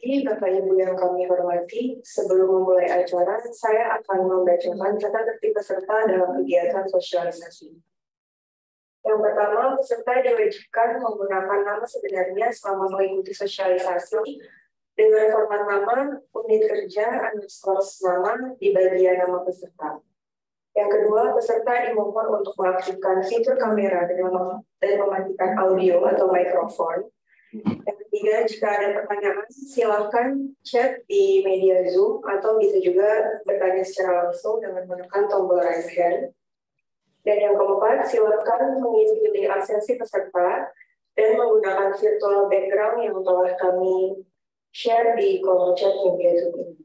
pagi, Bapak Ibu yang kami hormati. Sebelum memulai acara, saya akan membacakan tata tertib peserta dalam kegiatan sosialisasi. Yang pertama, peserta diwajibkan menggunakan nama sebenarnya selama mengikuti sosialisasi dengan format nama, unit kerja, underscore nama di bagian nama peserta. Yang kedua, peserta dimohon untuk mengaktifkan fitur kamera dan mematikan audio atau mikrofon. Yang ketiga, jika ada pertanyaan, silakan chat di media Zoom atau bisa juga bertanya secara langsung dengan menekan tombol raise hand. Dan yang keempat, silakan mengisi link absensi peserta dan menggunakan virtual background yang telah kami share di kolom chat media Zoom ini.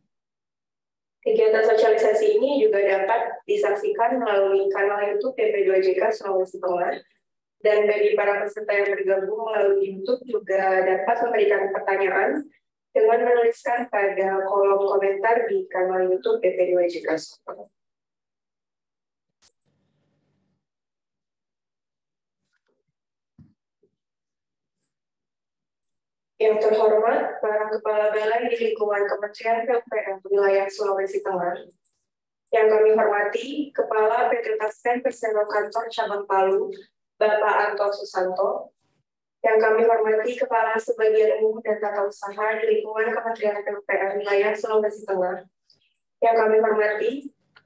Kegiatan sosialisasi ini juga dapat disaksikan melalui kanal YouTube PP2JK Sulawesi Tengah. Dan bagi para peserta yang bergabung melalui YouTube juga dapat memberikan pertanyaan dengan menuliskan pada kolom komentar di kanal YouTube PP2JK. Yang terhormat, para kepala balai di lingkungan Kementerian PUPR wilayah Sulawesi Tengah. Yang kami hormati, Kepala PT Taspen Persero Kantor Cabang Palu, Bapak Anton Susanto. Yang kami hormati Kepala Sebagian Umum dan Tata Usaha di lingkungan Kementerian PUPR wilayah Sulawesi Tengah. Yang kami hormati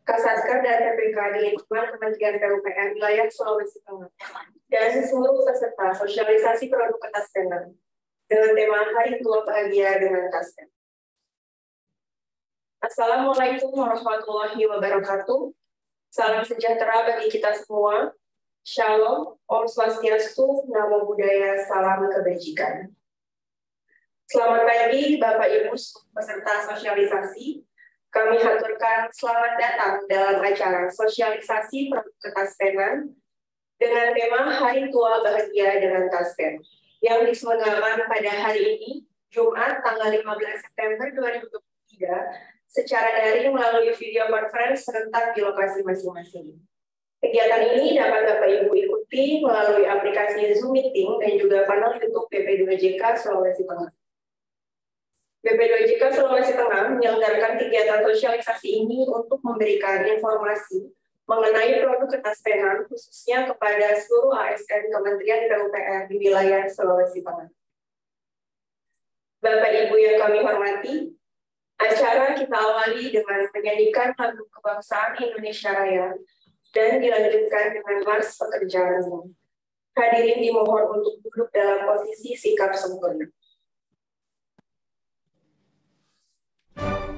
Kasatker dan PPK di lingkungan Kementerian PUPR wilayah Sulawesi Tengah. Dan seluruh peserta sosialisasi produk ketaspenan dengan tema Hari Tua Bahagia dengan Taspen. Assalamualaikum warahmatullahi wabarakatuh. Salam sejahtera bagi kita semua. Shalom, Om Swastiastu, Namo Buddhaya, Salam Kebajikan. Selamat pagi Bapak Ibu peserta sosialisasi. Kami haturkan selamat datang dalam acara sosialisasi produk ketaspenan dengan tema Hari Tua Bahagia dengan Taspen yang diselenggarakan pada hari ini, Jumat tanggal 15 September 2023, secara daring melalui video conference serentak di lokasi masing-masing. Kegiatan ini dapat Bapak Ibu ikuti melalui aplikasi Zoom Meeting dan juga panel YouTube PP2JK Sulawesi Tengah. PP2JK Sulawesi Tengah menyelenggarakan kegiatan sosialisasi ini untuk memberikan informasi mengenai produk ketaspenan khususnya kepada seluruh ASN Kementerian PUPR di wilayah Sulawesi Tengah. Bapak Ibu yang kami hormati, acara kita awali dengan menyanyikan lagu kebangsaan Indonesia Raya dan dilanjutkan dengan mars pekerjaan umum. Hadirin dimohon untuk duduk dalam posisi sikap sempurna. Indonesia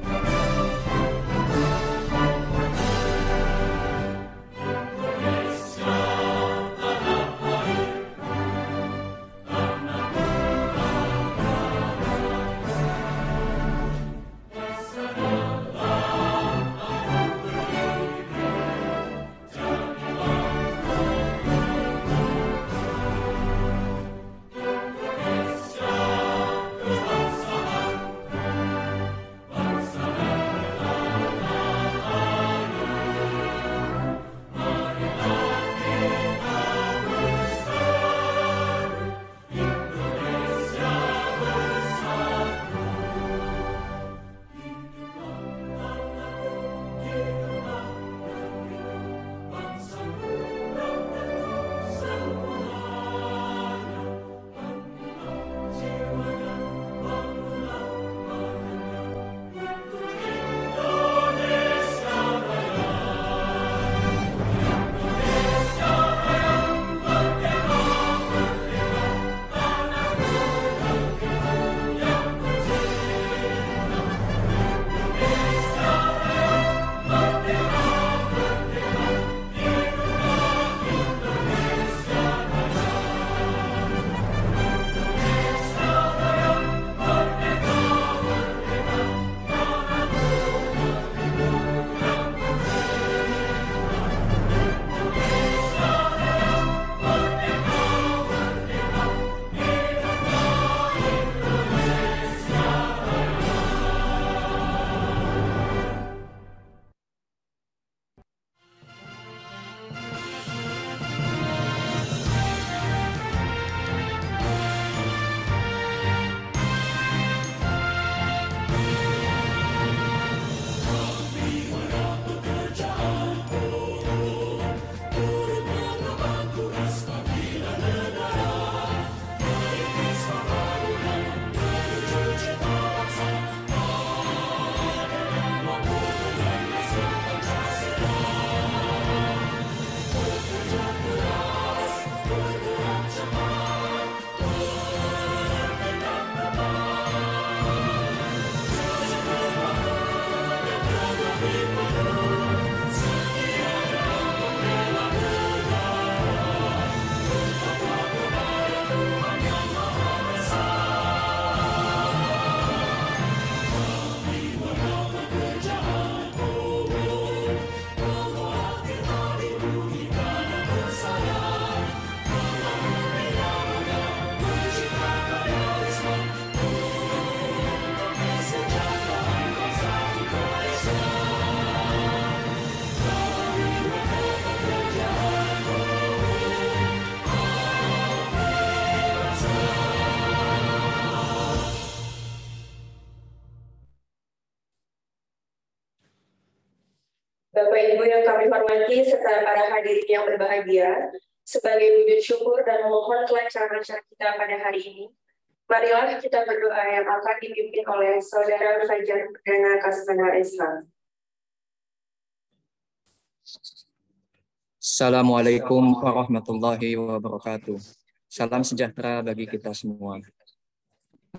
yang kami hormati serta para hadirin yang berbahagia, sebagai wujud syukur dan memohon kelancaran acara kita pada hari ini, marilah kita berdoa yang akan dipimpin oleh Saudara Fajar Perdana Kasmana SH. Assalamualaikum warahmatullahi wabarakatuh. Salam sejahtera bagi kita semua.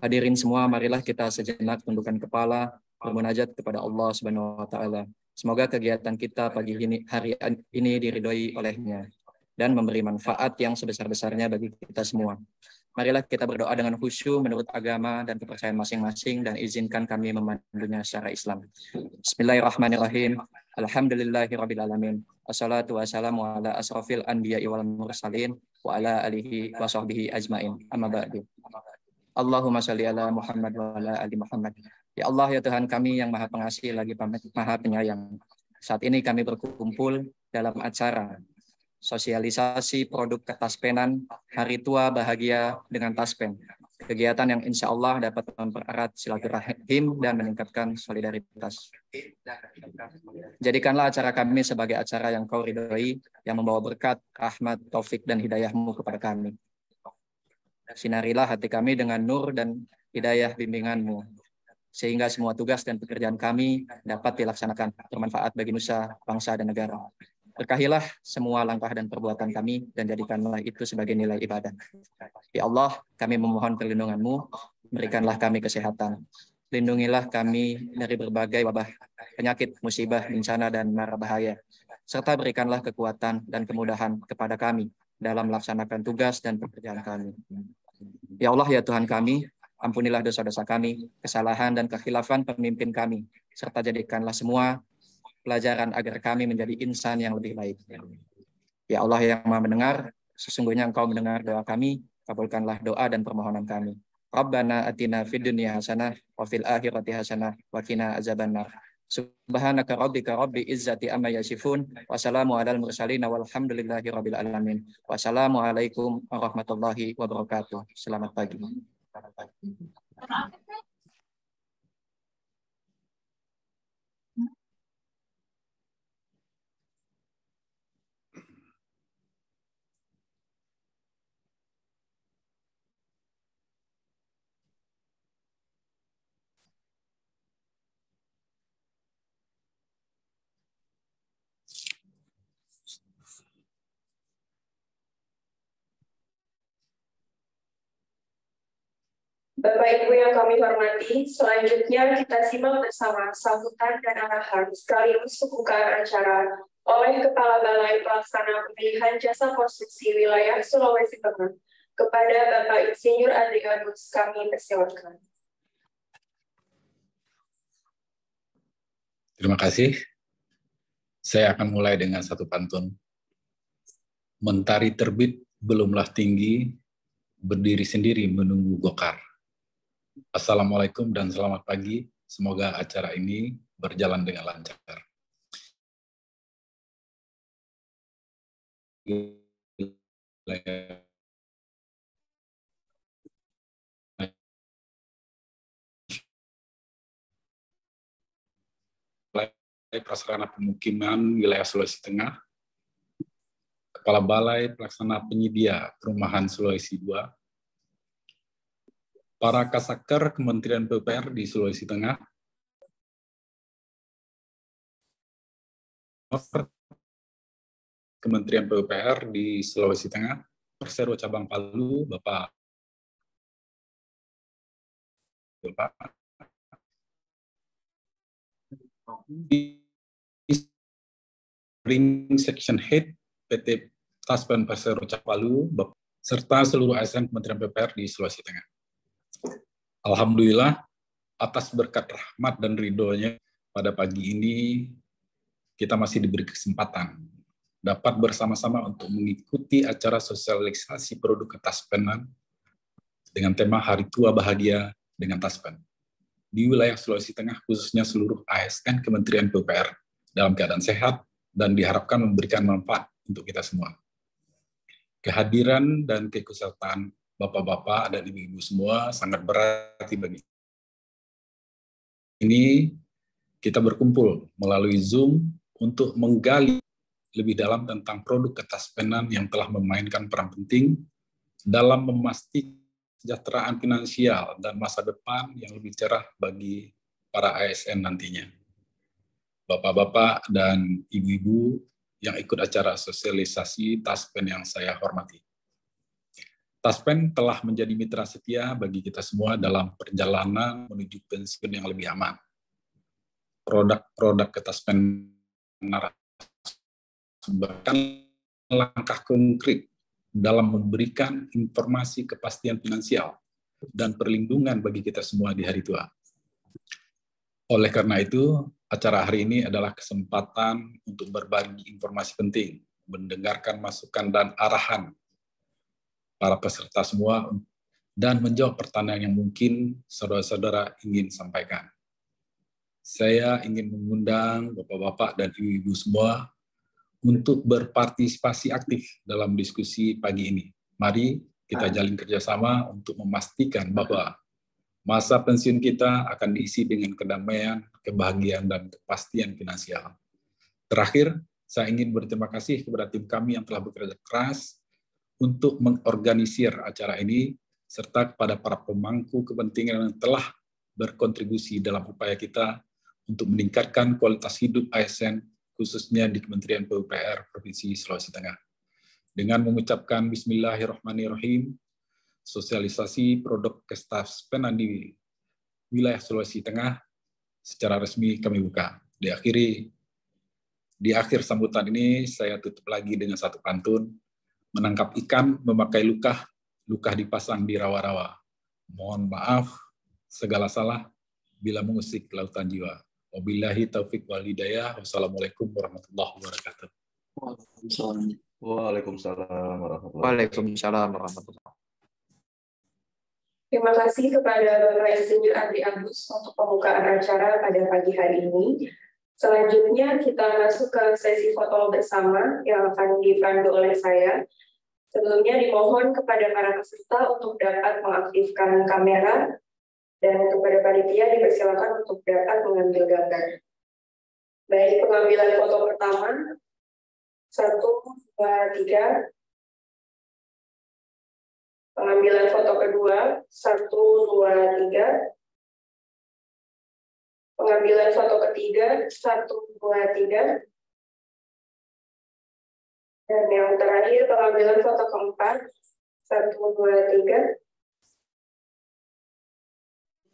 Hadirin semua, marilah kita sejenak tundukkan kepala, bermunajat kepada Allah Subhanahu wa taala. Semoga kegiatan kita pagi ini, hari ini diridhoi olehnya dan memberi manfaat yang sebesar-besarnya bagi kita semua. Marilah kita berdoa dengan khusyuk menurut agama dan kepercayaan masing-masing dan izinkan kami memandunya secara Islam. Bismillahirrahmanirrahim. Alhamdulillahirabbil alamin. Wassalatu wassalamu ala asrofil anbiya'i wal mursalin wa ala alihi wa sahbihi ajmain. Amma ba'du. Allahumma sholli ala Muhammad wa ala ali Muhammad. Ya Allah, ya Tuhan kami yang Maha Pengasih lagi Maha Penyayang. Saat ini kami berkumpul dalam acara sosialisasi produk ketaspenan Hari Tua Bahagia dengan Taspen. Kegiatan yang insya Allah dapat mempererat silaturahim dan meningkatkan solidaritas. Jadikanlah acara kami sebagai acara yang Kau ridhoi, yang membawa berkat, rahmat, taufik, dan hidayah-Mu kepada kami. Sinarilah hati kami dengan nur dan hidayah bimbingan-Mu, sehingga semua tugas dan pekerjaan kami dapat dilaksanakan bermanfaat bagi nusa, bangsa, dan negara. Berkahilah semua langkah dan perbuatan kami dan jadikanlah itu sebagai nilai ibadah. Ya Allah, kami memohon perlindungan-Mu, berikanlah kami kesehatan. Lindungilah kami dari berbagai wabah, penyakit, musibah, bencana, dan mara bahaya. Serta berikanlah kekuatan dan kemudahan kepada kami dalam melaksanakan tugas dan pekerjaan kami. Ya Allah, ya Tuhan kami, ampunilah dosa-dosa kami, kesalahan dan kekhilafan pemimpin kami, serta jadikanlah semua pelajaran agar kami menjadi insan yang lebih baik. Ya Allah yang Maha mendengar, sesungguhnya Engkau mendengar doa kami, kabulkanlah doa dan permohonan kami. Rabbana atina fid dunya hasanah wa fil akhirati hasanah wa qina azabannar. Subhanaka rabbika rabbi izzati amma yasifun wa salamu alal mursalin walhamdulillahi rabbil alamin. Wassalamualaikum warahmatullahi wabarakatuh. Selamat pagi. Bapak Ibu yang kami hormati, selanjutnya kita simak bersama sambutan dan arahan sekaligus pembukaan acara oleh Kepala Balai Pelaksana Pemilihan Jasa Konstruksi Wilayah Sulawesi Tengah kepada Bapak Insinyur Adrianus. Kami persilakan. Terima kasih. Saya akan mulai dengan satu pantun. Mentari terbit belumlah tinggi, berdiri sendiri menunggu gokar. Assalamualaikum dan selamat pagi. Semoga acara ini berjalan dengan lancar. Prasarana Pemukiman Wilayah Sulawesi Tengah, Kepala Balai Pelaksana Penyedia Perumahan Sulawesi II, para Kasaker Kementerian PUPR di Sulawesi Tengah, Kementerian PUPR di Sulawesi Tengah, Persero Cabang Palu, Bapak Ring Section Head PT Taspen Persero Cabang Palu, serta seluruh ASN Kementerian PUPR di Sulawesi Tengah. Alhamdulillah, atas berkat rahmat dan ridhonya, pada pagi ini kita masih diberi kesempatan dapat bersama-sama untuk mengikuti acara sosialisasi produk ketaspenan dengan tema Hari Tua Bahagia dengan Taspen di wilayah Sulawesi Tengah, khususnya seluruh ASN Kementerian PUPR dalam keadaan sehat dan diharapkan memberikan manfaat untuk kita semua. Kehadiran dan keikutsertaan Bapak-bapak dan Ibu-ibu semua sangat berarti bagi ini. Kita berkumpul melalui Zoom untuk menggali lebih dalam tentang produk ketaspenan yang telah memainkan peran penting dalam memastikan kesejahteraan finansial dan masa depan yang lebih cerah bagi para ASN nantinya. Bapak-bapak dan ibu-ibu yang ikut acara sosialisasi Taspen yang saya hormati. Taspen telah menjadi mitra setia bagi kita semua dalam perjalanan menuju pensiun yang lebih aman. Produk-produk Taspen bahkan langkah konkret dalam memberikan informasi kepastian finansial dan perlindungan bagi kita semua di hari tua. Oleh karena itu, acara hari ini adalah kesempatan untuk berbagi informasi penting, mendengarkan masukan dan arahan para peserta semua, dan menjawab pertanyaan yang mungkin saudara-saudara ingin sampaikan. Saya ingin mengundang Bapak-Bapak dan Ibu-Ibu semua untuk berpartisipasi aktif dalam diskusi pagi ini. Mari kita jalin kerjasama untuk memastikan bahwa masa pensiun kita akan diisi dengan kedamaian, kebahagiaan, dan kepastian finansial. Terakhir, saya ingin berterima kasih kepada tim kami yang telah bekerja keras untuk mengorganisir acara ini, serta kepada para pemangku kepentingan yang telah berkontribusi dalam upaya kita untuk meningkatkan kualitas hidup ASN, khususnya di Kementerian PUPR Provinsi Sulawesi Tengah. Dengan mengucapkan Bismillahirrahmanirrahim, sosialisasi produk Taspenan di wilayah Sulawesi Tengah secara resmi kami buka. Di akhir sambutan ini saya tutup lagi dengan satu pantun, menangkap ikan memakai luka dipasang di rawa-rawa. Mohon maaf segala salah bila mengusik lautan jiwa. Wabillahi taufiq wal hidayah. Wassalamualaikum warahmatullahi wabarakatuh. Waalaikumsalam warahmatullahi Waalaikumsalam warahmatullahi wabarakatuh. Terima kasih kepada Bapak Insinyur Andri Agus untuk pembukaan acara pada pagi hari ini. Selanjutnya kita masuk ke sesi foto bersama yang akan dipandu oleh saya. Sebelumnya dimohon kepada para peserta untuk dapat mengaktifkan kamera dan kepada panitia dipersilakan untuk dapat mengambil gambar. Baik, pengambilan foto pertama. 1, 2, 3. Pengambilan foto kedua, 1, 2, 3. Pengambilan foto ketiga, 1, 2, 3. Dan yang terakhir, pengambilan foto keempat, 1, 2, 3.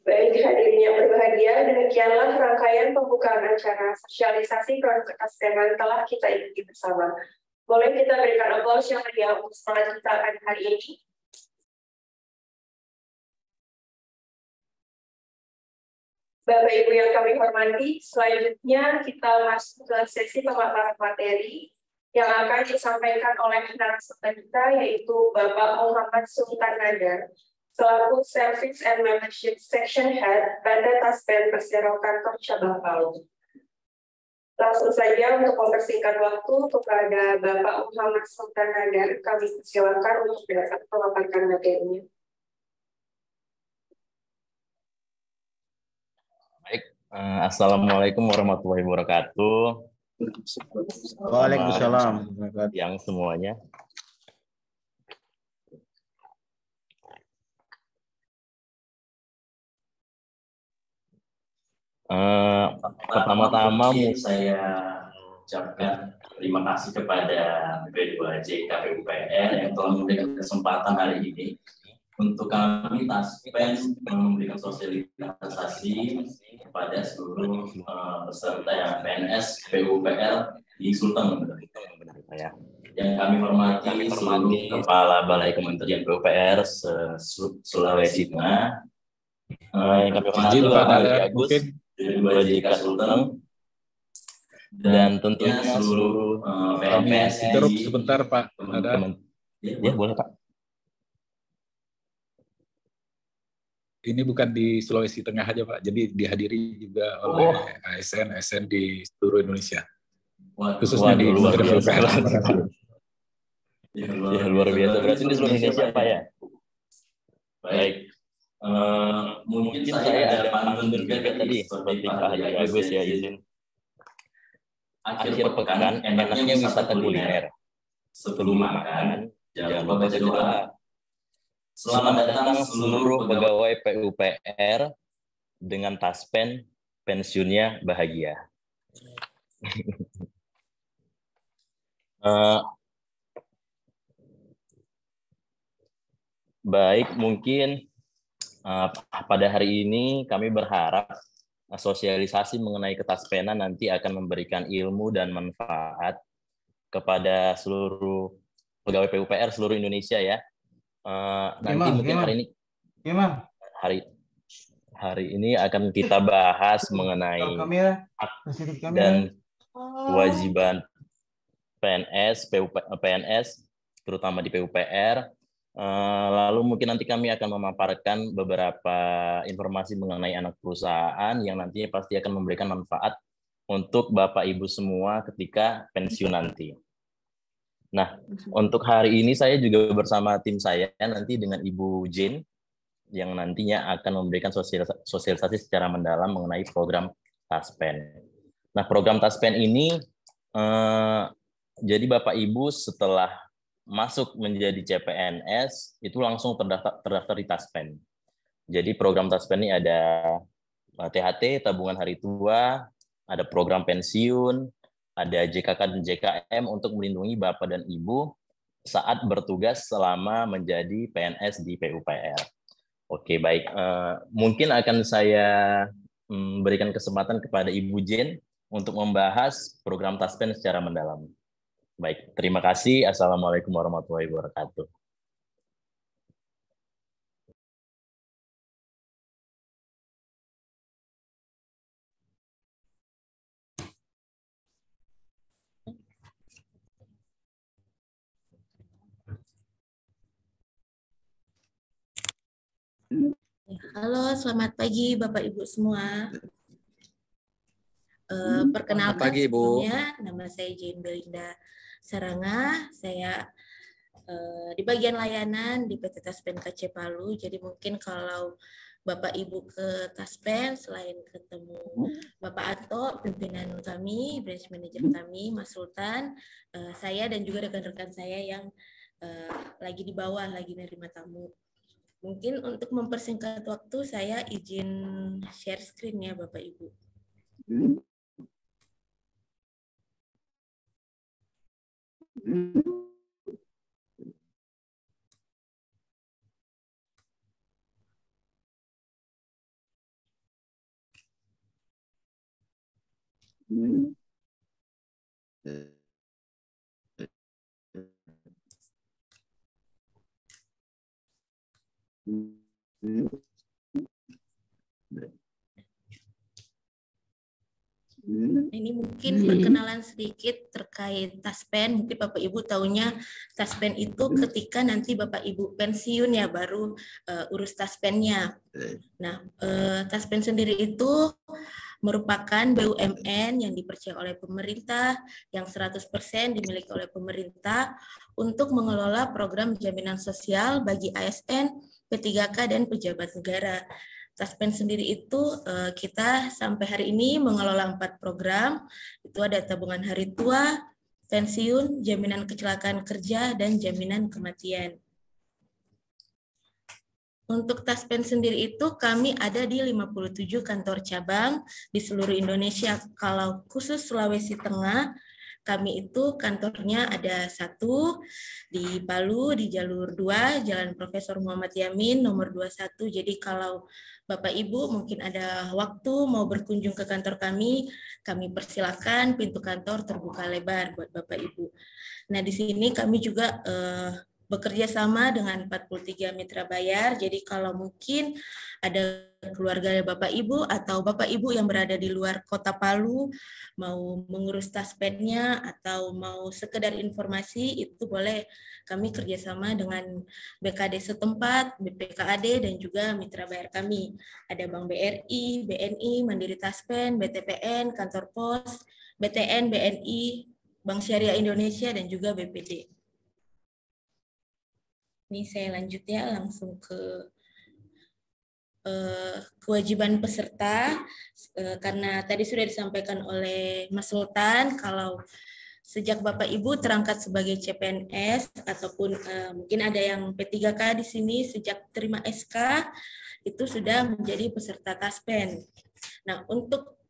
Baik, hadirin yang berbahagia, demikianlah rangkaian pembukaan acara sosialisasi produk Taspenan telah kita ikuti bersama. Boleh kita berikan aplaus yang meriah untuk semangat kita pada hari ini. Bapak Ibu yang kami hormati, selanjutnya kita masuk ke sesi pemaparan materi yang akan disampaikan oleh narasumber kita, yaitu Bapak Muhammad Sultan Nadar, selaku Service and Membership Section Head PT Taspen Persero Kantor Cabang Palu. Langsung saja untuk mempersingkat waktu kepada Bapak Muhammad Sultan Nadar, kami silakan untuk dapat memaparkan materinya. Assalamualaikum warahmatullahi wabarakatuh. Waalaikumsalam. Yang semuanya. Pertama-tama saya ucapkan terima kasih kepada B2J KPUPR yang telah memberikan kesempatan hari ini untuk kami Taspen memberikan sosialisasi kepada seluruh peserta yang PNS PUPR di Sulteng. Yang kami hormati seluruh Kepala Balai Kementerian PUPR Sulawesi Tengah, yang kami hormati Bapak Andri Agus dari JK Sulteng, dan tentunya seluruh PNS. Sebentar Pak. Ya boleh Pak. Ini bukan di Sulawesi Tengah aja Pak, jadi dihadiri juga oleh ASN di seluruh Indonesia, khususnya di luar Kementerian biasa. PUPR. Ya, luar biasa, berarti di seluruh Indonesia Pak ya. Baik, mungkin saya ada pantun juga tadi seperti Pak Haji Agus ya, izin. akhir pekan enaknya wisata kuliner. Sebelum makan, jangan lupa baca doa. Selamat datang seluruh pegawai PUPR dengan taspen, pensiunnya bahagia. Baik, mungkin pada hari ini kami berharap sosialisasi mengenai ketaspenan nanti akan memberikan ilmu dan manfaat kepada seluruh pegawai PUPR seluruh Indonesia ya. Nanti mungkin hari ini akan kita bahas mengenai hak dan kewajiban PNS terutama di PUPR. Lalu mungkin nanti kami akan memaparkan beberapa informasi mengenai anak perusahaan yang nantinya pasti akan memberikan manfaat untuk Bapak Ibu semua ketika pensiun nanti. Nah, untuk hari ini saya juga bersama tim saya nanti dengan Ibu Jane yang nantinya akan memberikan sosialisasi secara mendalam mengenai program Taspen. Nah, program Taspen ini jadi Bapak Ibu setelah masuk menjadi CPNS itu langsung terdaftar di Taspen. Jadi program Taspen ini ada THT, tabungan hari tua, ada program pensiun, ada JKK dan JKM untuk melindungi Bapak dan Ibu saat bertugas selama menjadi PNS di PUPR. Oke, baik. Mungkin akan saya berikan kesempatan kepada Ibu Jane untuk membahas program Taspen secara mendalam. Baik, terima kasih. Assalamualaikum warahmatullahi wabarakatuh. Halo, selamat pagi Bapak Ibu semua. Perkenalkan pagi, Bu. sebelumnya, nama saya Jane Belinda Saranga. Saya di bagian layanan di PT Taspen KC Palu. Jadi mungkin kalau Bapak Ibu ke Taspen, selain ketemu Bapak Anto, pimpinan kami, branch manager kami, Mas Sultan, saya dan juga rekan-rekan saya yang lagi di bawah, lagi nerima tamu. Mungkin untuk mempersingkat waktu, saya izin share screen ya Bapak Ibu. Ini mungkin perkenalan sedikit terkait Taspen. Mungkin Bapak Ibu tahunya Taspen itu ketika nanti Bapak Ibu pensiun ya baru urus Taspennya. Nah, Taspen sendiri itu merupakan BUMN yang dipercaya oleh pemerintah, yang 100% dimiliki oleh pemerintah untuk mengelola program jaminan sosial bagi ASN, P3K, dan pejabat negara. Taspen sendiri itu kita sampai hari ini mengelola 4 program, itu ada tabungan hari tua, pensiun, jaminan kecelakaan kerja, dan jaminan kematian. Untuk Taspen sendiri itu kami ada di 57 kantor cabang di seluruh Indonesia. Kalau khusus Sulawesi Tengah, kami itu kantornya ada 1 di Palu, di jalur 2, Jalan Profesor Muhammad Yamin, nomor 21. Jadi kalau Bapak Ibu mungkin ada waktu mau berkunjung ke kantor kami persilakan, pintu kantor terbuka lebar buat Bapak Ibu. Nah, di sini kami juga bekerja sama dengan 43 mitra bayar. Jadi kalau mungkin ada keluarga Bapak Ibu atau Bapak Ibu yang berada di luar Kota Palu mau mengurus Taspennya atau mau sekedar informasi, itu boleh kami kerjasama dengan BKD setempat, BPKAD, dan juga mitra bayar kami. Ada Bank BRI, BNI, Mandiri Taspen, BTPN, Kantor Pos, BTN, BNI, Bank Syariah Indonesia, dan juga BPD. Ini saya lanjut ya, langsung ke kewajiban peserta, karena tadi sudah disampaikan oleh Mas Sultan kalau sejak Bapak Ibu terangkat sebagai CPNS ataupun mungkin ada yang P3K di sini sejak terima SK itu sudah menjadi peserta Taspen. Nah, untuk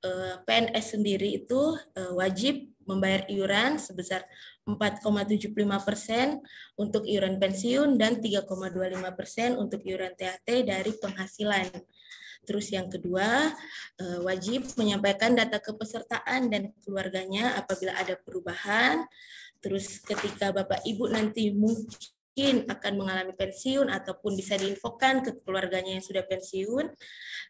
PNS sendiri itu wajib membayar iuran sebesar 4,75% untuk iuran pensiun dan 3,25% untuk iuran THT dari penghasilan. Terus yang kedua, wajib menyampaikan data kepesertaan dan keluarganya apabila ada perubahan. Terus ketika Bapak Ibu nanti mungkin akan mengalami pensiun ataupun bisa diinfokan ke keluarganya yang sudah pensiun,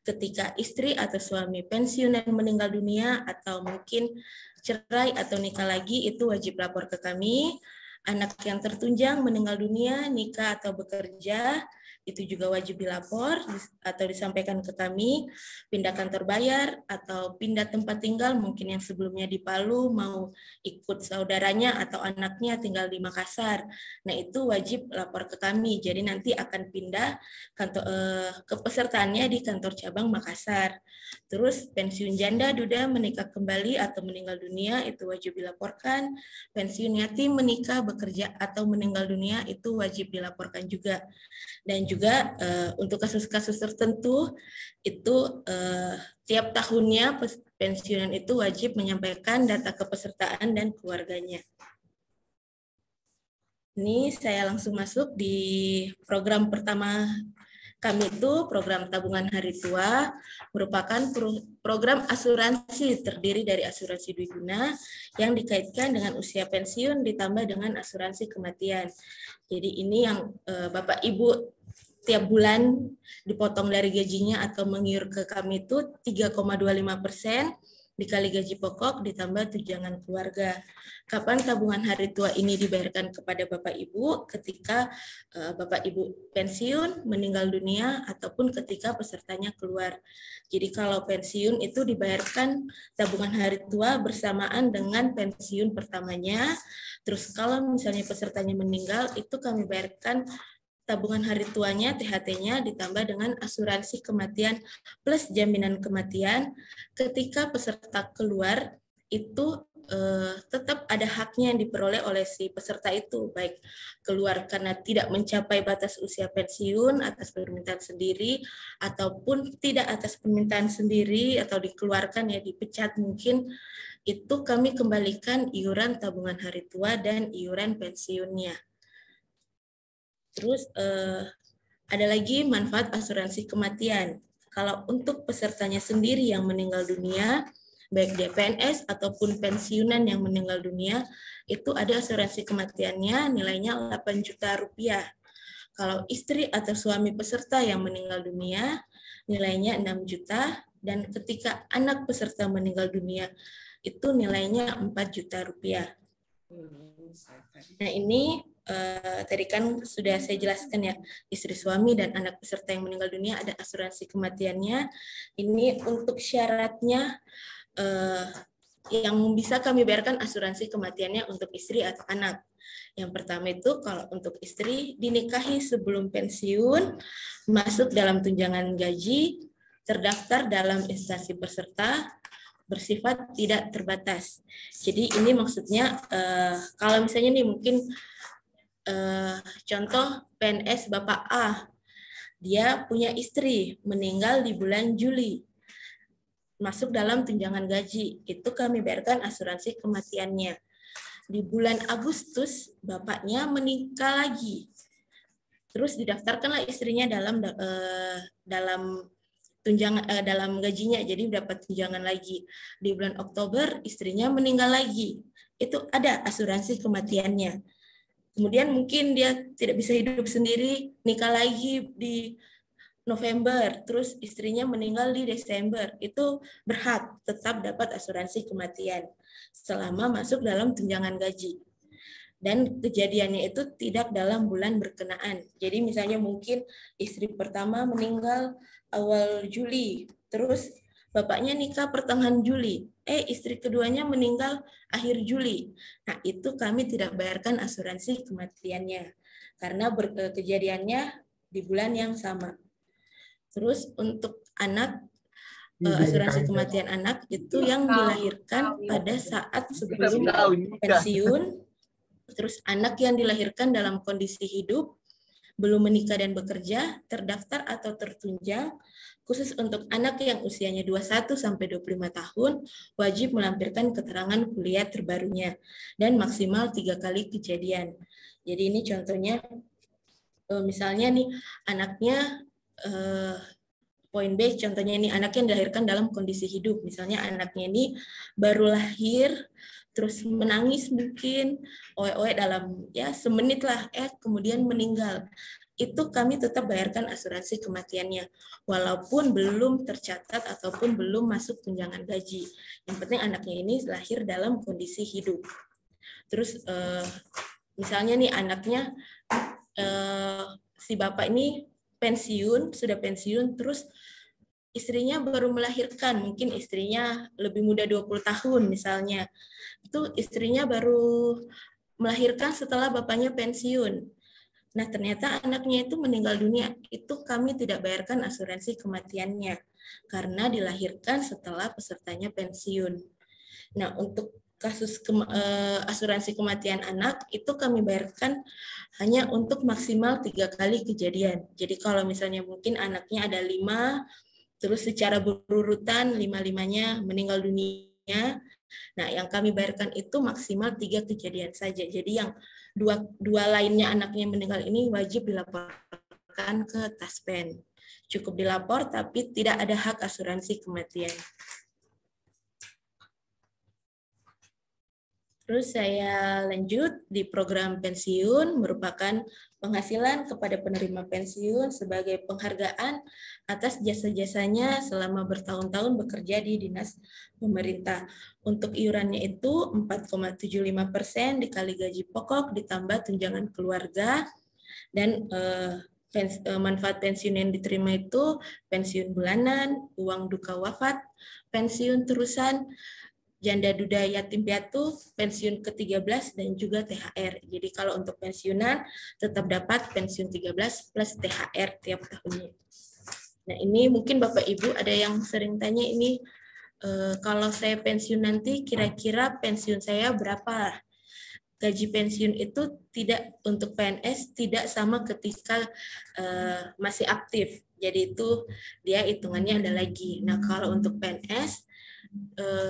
ketika istri atau suami pensiun dan meninggal dunia atau mungkin cerai atau nikah lagi, itu wajib lapor ke kami. Anak yang tertunjang meninggal dunia, nikah atau bekerja, itu juga wajib dilapor atau disampaikan ke kami. Pindah kantor bayar atau pindah tempat tinggal, mungkin yang sebelumnya di Palu mau ikut saudaranya atau anaknya tinggal di Makassar. Nah, itu wajib lapor ke kami. Jadi nanti akan pindah kantor kepesertaannya di kantor cabang Makassar. Terus pensiun janda duda menikah kembali atau meninggal dunia itu wajib dilaporkan. Pensiun yatim menikah, bekerja atau meninggal dunia itu wajib dilaporkan juga. Dan juga untuk kasus-kasus tertentu itu tiap tahunnya pensiunan itu wajib menyampaikan data kepesertaan dan keluarganya. Ini saya langsung masuk di program pertama kami itu, program tabungan hari tua, merupakan program asuransi terdiri dari asuransi dwiguna yang dikaitkan dengan usia pensiun ditambah dengan asuransi kematian. Jadi ini yang Bapak Ibu tiap bulan dipotong dari gajinya atau mengiur ke kami itu 3,25% dikali gaji pokok ditambah tunjangan keluarga. Kapan tabungan hari tua ini dibayarkan kepada Bapak Ibu? Ketika Bapak Ibu pensiun, meninggal dunia, ataupun ketika pesertanya keluar. Jadi kalau pensiun itu dibayarkan tabungan hari tua bersamaan dengan pensiun pertamanya. Terus kalau misalnya pesertanya meninggal, itu kami bayarkan tabungan hari tuanya, THT-nya ditambah dengan asuransi kematian plus jaminan kematian. Ketika peserta keluar, itu tetap ada haknya yang diperoleh oleh si peserta itu, baik keluar karena tidak mencapai batas usia pensiun atas permintaan sendiri, ataupun tidak atas permintaan sendiri, atau dikeluarkan ya dipecat mungkin, itu kami kembalikan iuran tabungan hari tua dan iuran pensiunnya. Terus ada lagi manfaat asuransi kematian. Kalau untuk pesertanya sendiri yang meninggal dunia, baik dia PNS ataupun pensiunan yang meninggal dunia, itu ada asuransi kematiannya nilainya 8 juta rupiah. Kalau istri atau suami peserta yang meninggal dunia, nilainya 6 juta. Dan ketika anak peserta meninggal dunia, itu nilainya 4 juta rupiah. Nah ini tadi kan sudah saya jelaskan ya, istri suami dan anak peserta yang meninggal dunia ada asuransi kematiannya. Ini untuk syaratnya yang bisa kami bayarkan asuransi kematiannya untuk istri atau anak. Yang pertama itu kalau untuk istri dinikahi sebelum pensiun, masuk dalam tunjangan gaji, terdaftar dalam instansi peserta, bersifat tidak terbatas. Jadi ini maksudnya kalau misalnya nih mungkin contoh PNS Bapak A, dia punya istri meninggal di bulan Juli, masuk dalam tunjangan gaji, itu kami bayarkan asuransi kematiannya. Di bulan Agustus bapaknya menikah lagi, terus didaftarkanlah istrinya dalam tunjangan dalam gajinya, jadi dapat tunjangan lagi. Di bulan Oktober istrinya meninggal lagi, itu ada asuransi kematiannya. Kemudian mungkin dia tidak bisa hidup sendiri, nikah lagi di November, terus istrinya meninggal di Desember, itu berhak tetap dapat asuransi kematian selama masuk dalam tunjangan gaji. Dan kejadiannya itu tidak dalam bulan berkenaan. Jadi misalnya mungkin istri pertama meninggal awal Juli, terus bapaknya nikah pertengahan Juli, istri keduanya meninggal akhir Juli. Nah, itu kami tidak bayarkan asuransi kematiannya karena kejadiannya di bulan yang sama. Terus untuk anak, asuransi kematian anak itu yang dilahirkan pada saat sebelum pensiun, terus anak yang dilahirkan dalam kondisi hidup, belum menikah dan bekerja, terdaftar atau tertunjang, khusus untuk anak yang usianya 21 sampai 25 tahun, wajib melampirkan keterangan kuliah terbarunya dan maksimal 3 kali kejadian. Jadi ini contohnya, misalnya nih anaknya, poin B, contohnya ini anak yang dilahirkan dalam kondisi hidup. Misalnya anaknya ini baru lahir, terus menangis mungkin, oe-oe dalam ya semenit lah, kemudian meninggal. Itu kami tetap bayarkan asuransi kematiannya, walaupun belum tercatat ataupun belum masuk tunjangan gaji. Yang penting anaknya ini lahir dalam kondisi hidup. Terus misalnya nih anaknya, si bapak ini pensiun, sudah pensiun, terus istrinya baru melahirkan, mungkin istrinya lebih muda 20 tahun misalnya. Itu istrinya baru melahirkan setelah bapaknya pensiun. Nah, ternyata anaknya itu meninggal dunia. Itu kami tidak bayarkan asuransi kematiannya karena dilahirkan setelah pesertanya pensiun. Nah, untuk kasus asuransi kematian anak itu kami bayarkan hanya untuk maksimal 3 kali kejadian. Jadi kalau misalnya mungkin anaknya ada 5, terus secara berurutan 5-5-nya meninggal dunia. Nah, yang kami bayarkan itu maksimal 3 kejadian saja. Jadi yang dua lainnya anaknya meninggal ini wajib dilaporkan ke Taspen. Cukup dilapor tapi tidak ada hak asuransi kematian. Terus saya lanjut di program pensiun merupakan penghasilan kepada penerima pensiun sebagai penghargaan atas jasa-jasanya selama bertahun-tahun bekerja di dinas pemerintah. Untuk iurannya itu 4,75% dikali gaji pokok ditambah tunjangan keluarga, dan manfaat pensiun yang diterima itu pensiun bulanan, uang duka wafat, pensiun terusan, janda duda yatim piatu, pensiun ke-13, dan juga THR. Jadi kalau untuk pensiunan tetap dapat pensiun 13 plus THR tiap tahunnya. Nah, ini mungkin Bapak Ibu ada yang sering tanya ini, kalau saya pensiun nanti kira-kira pensiun saya berapa? Gaji pensiun itu tidak untuk PNS tidak sama ketika masih aktif. Jadi itu dia hitungannya ada lagi. Nah, kalau untuk PNS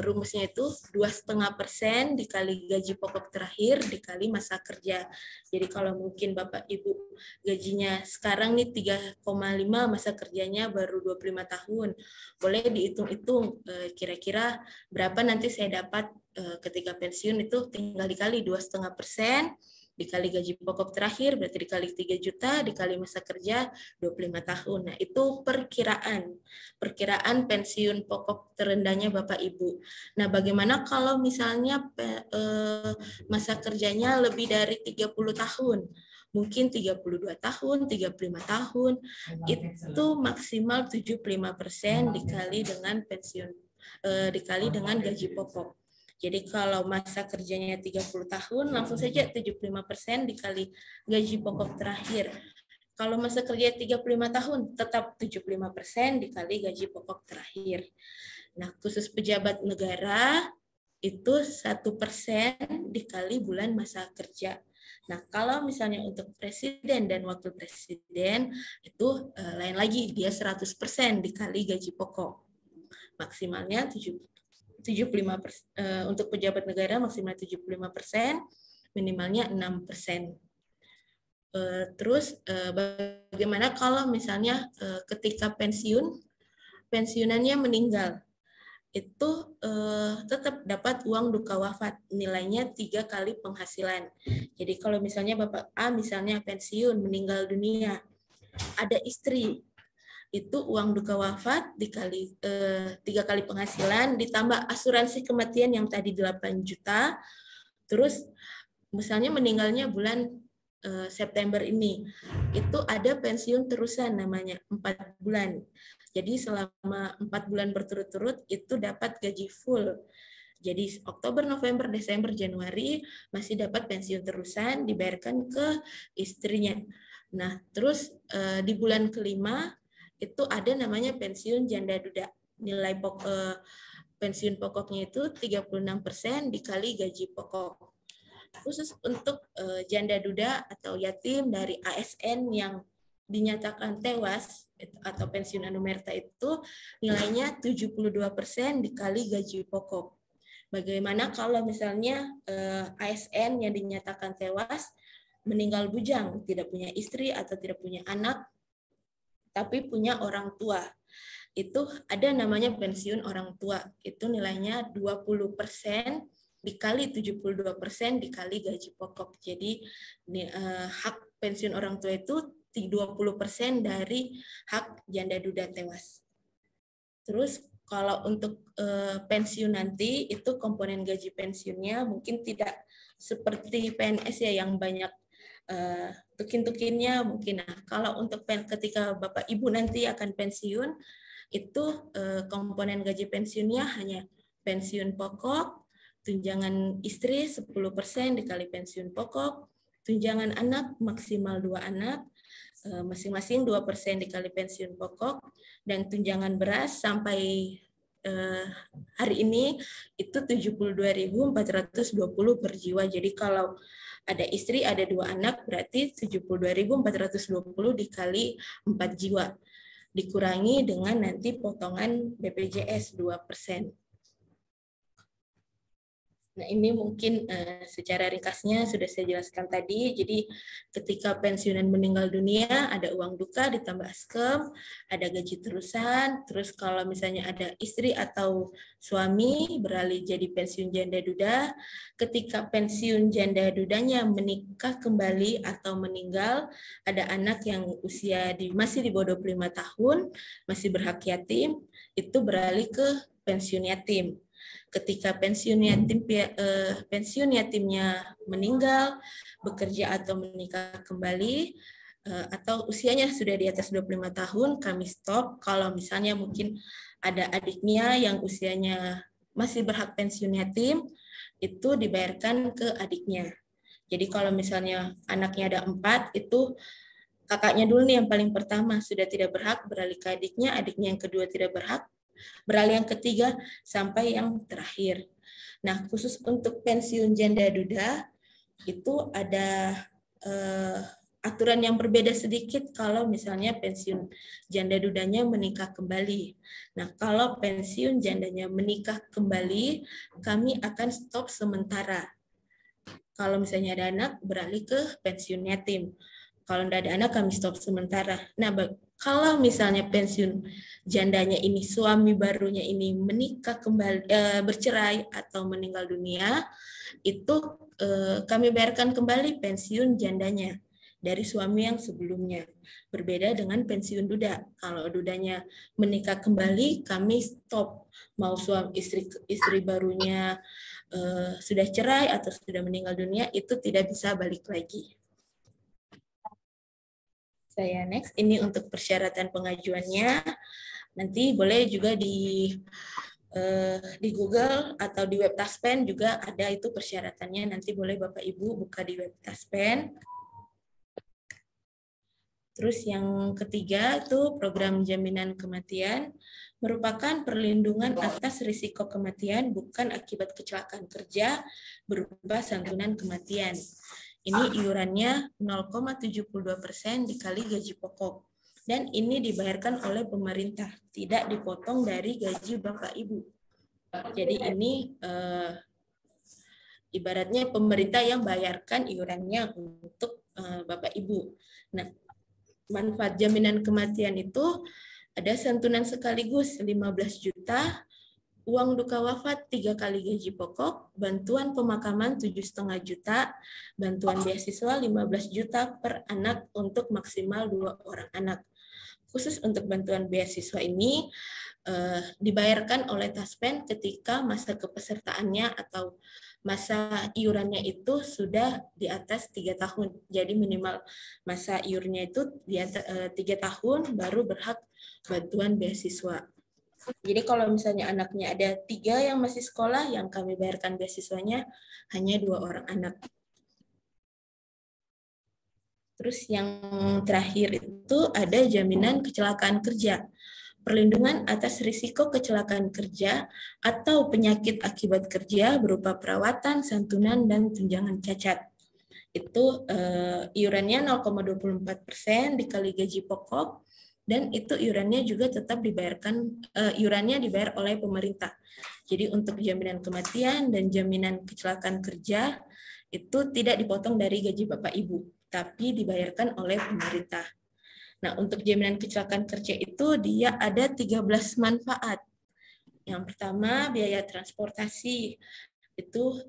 rumusnya itu 2,5% dikali gaji pokok terakhir dikali masa kerja. Jadi kalau mungkin Bapak Ibu gajinya sekarang nih 3,5, masa kerjanya baru 25 tahun. Boleh dihitung-hitung kira-kira berapa nanti saya dapat ketika pensiun, itu tinggal dikali 2,5% dikali gaji pokok terakhir, berarti dikali 3 juta, dikali masa kerja 25 tahun. Nah, itu perkiraan pensiun pokok terendahnya Bapak Ibu. Nah, bagaimana kalau misalnya masa kerjanya lebih dari 30 tahun? Mungkin 32 tahun, 35 tahun, itu maksimal 75% dikali dengan pensiun, dikali dengan gaji pokok. Jadi kalau masa kerjanya 30 tahun, langsung saja 75% dikali gaji pokok terakhir. Kalau masa kerja 35 tahun, tetap 75% dikali gaji pokok terakhir. Nah, khusus pejabat negara, itu 1% dikali bulan masa kerja. Nah, kalau misalnya untuk presiden dan wakil presiden, itu lain lagi, dia 100% dikali gaji pokok. Maksimalnya 75%, untuk pejabat negara maksimal 75%, minimalnya 6%. Terus bagaimana kalau misalnya ketika pensiunannya meninggal, itu tetap dapat uang duka wafat, nilainya 3 kali penghasilan. Jadi kalau misalnya Bapak A misalnya pensiun, meninggal dunia, ada istri, itu uang duka wafat dikali 3 kali penghasilan ditambah asuransi kematian yang tadi 8 juta. Terus misalnya meninggalnya bulan September ini, itu ada pensiun terusan namanya 4 bulan. Jadi selama 4 bulan berturut-turut itu dapat gaji full. Jadi Oktober, November, Desember, Januari masih dapat pensiun terusan dibayarkan ke istrinya. Nah, terus di bulan kelima itu ada namanya pensiun janda duda. Nilai pensiun pokoknya itu 36% dikali gaji pokok. Khusus untuk janda duda atau yatim dari ASN yang dinyatakan tewas atau pensiun anumerta itu nilainya 72% dikali gaji pokok. Bagaimana kalau misalnya ASN yang dinyatakan tewas meninggal bujang, tidak punya istri atau tidak punya anak, tapi punya orang tua. Itu ada namanya pensiun orang tua. Itu nilainya 20% dikali 72% dikali gaji pokok. Jadi hak pensiun orang tua itu 20% dari hak janda duda tewas. Terus kalau untuk pensiun nanti itu komponen gaji pensiunnya mungkin tidak seperti PNS ya yang banyak tukin-tukinnya mungkin. Nah, kalau untuk ketika Bapak Ibu nanti akan pensiun itu komponen gaji pensiunnya hanya pensiun pokok, tunjangan istri 10% dikali pensiun pokok, tunjangan anak maksimal 2 anak, masing-masing 2% dikali pensiun pokok, dan tunjangan beras sampai hari ini itu 72.420 per jiwa. Jadi kalau ada istri, ada 2 anak, berarti 72.420 dikali 4 jiwa. Dikurangi dengan nanti potongan BPJS 2%. Nah, ini mungkin secara ringkasnya sudah saya jelaskan tadi. Jadi ketika pensiunan meninggal dunia, ada uang duka ditambah askem, ada gaji terusan, terus kalau misalnya ada istri atau suami beralih jadi pensiun janda duda, ketika pensiun janda dudanya menikah kembali atau meninggal, ada anak yang usia masih di bawah 25 tahun, masih berhak yatim, itu beralih ke pensiun yatim. Ketika pensiun yatimnya meninggal, bekerja atau menikah kembali, atau usianya sudah di atas 25 tahun, kami stop. Kalau misalnya mungkin ada adiknya yang usianya masih berhak pensiun yatim, itu dibayarkan ke adiknya. Jadi kalau misalnya anaknya ada 4, itu kakaknya dulu nih yang paling pertama sudah tidak berhak, beralih ke adiknya yang kedua tidak berhak, beralih yang ketiga sampai yang terakhir. Nah, khusus untuk pensiun janda duda itu ada aturan yang berbeda sedikit kalau misalnya pensiun janda dudanya menikah kembali. Nah, kalau pensiun jandanya menikah kembali, kami akan stop sementara. Kalau misalnya ada anak, beralih ke pensiun yatim. Kalau tidak ada anak, kami stop sementara. Nah, kalau misalnya pensiun jandanya ini, suami barunya ini menikah kembali, bercerai atau meninggal dunia, itu kami bayarkan kembali pensiun jandanya dari suami yang sebelumnya. Berbeda dengan pensiun duda. Kalau dudanya menikah kembali, kami stop. Mau suami istri barunya sudah cerai atau sudah meninggal dunia, itu tidak bisa balik lagi. Saya next, ini untuk persyaratan pengajuannya. Nanti boleh juga di Google atau di web Taspen juga ada itu persyaratannya. Nanti boleh Bapak Ibu buka di web Taspen. Terus yang ketiga itu program jaminan kematian merupakan perlindungan atas risiko kematian bukan akibat kecelakaan kerja berupa santunan kematian. Ini iurannya 0,72% dikali gaji pokok. Dan ini dibayarkan oleh pemerintah, tidak dipotong dari gaji Bapak Ibu. Jadi ini ibaratnya pemerintah yang bayarkan iurannya untuk Bapak Ibu. Nah, manfaat jaminan kematian itu ada santunan sekaligus 15 juta, uang duka wafat 3 kali gaji pokok, bantuan pemakaman 7,5 juta, bantuan beasiswa 15 juta per anak untuk maksimal 2 orang anak. Khusus untuk bantuan beasiswa ini dibayarkan oleh Taspen ketika masa kepesertaannya atau masa iurannya itu sudah di atas 3 tahun. Jadi minimal masa iurnya itu di atas 3 tahun baru berhak bantuan beasiswa. Jadi kalau misalnya anaknya ada 3 yang masih sekolah, yang kami bayarkan beasiswanya hanya 2 orang anak. Terus yang terakhir itu ada jaminan kecelakaan kerja, perlindungan atas risiko kecelakaan kerja atau penyakit akibat kerja berupa perawatan, santunan, dan tunjangan cacat. Itu iurannya 0,24% dikali gaji pokok, dan itu iurannya juga tetap dibayarkan, iurannya dibayar oleh pemerintah. Jadi untuk jaminan kematian dan jaminan kecelakaan kerja itu tidak dipotong dari gaji Bapak Ibu, tapi dibayarkan oleh pemerintah. Nah, untuk jaminan kecelakaan kerja itu dia ada 13 manfaat. Yang pertama, biaya transportasi. Itu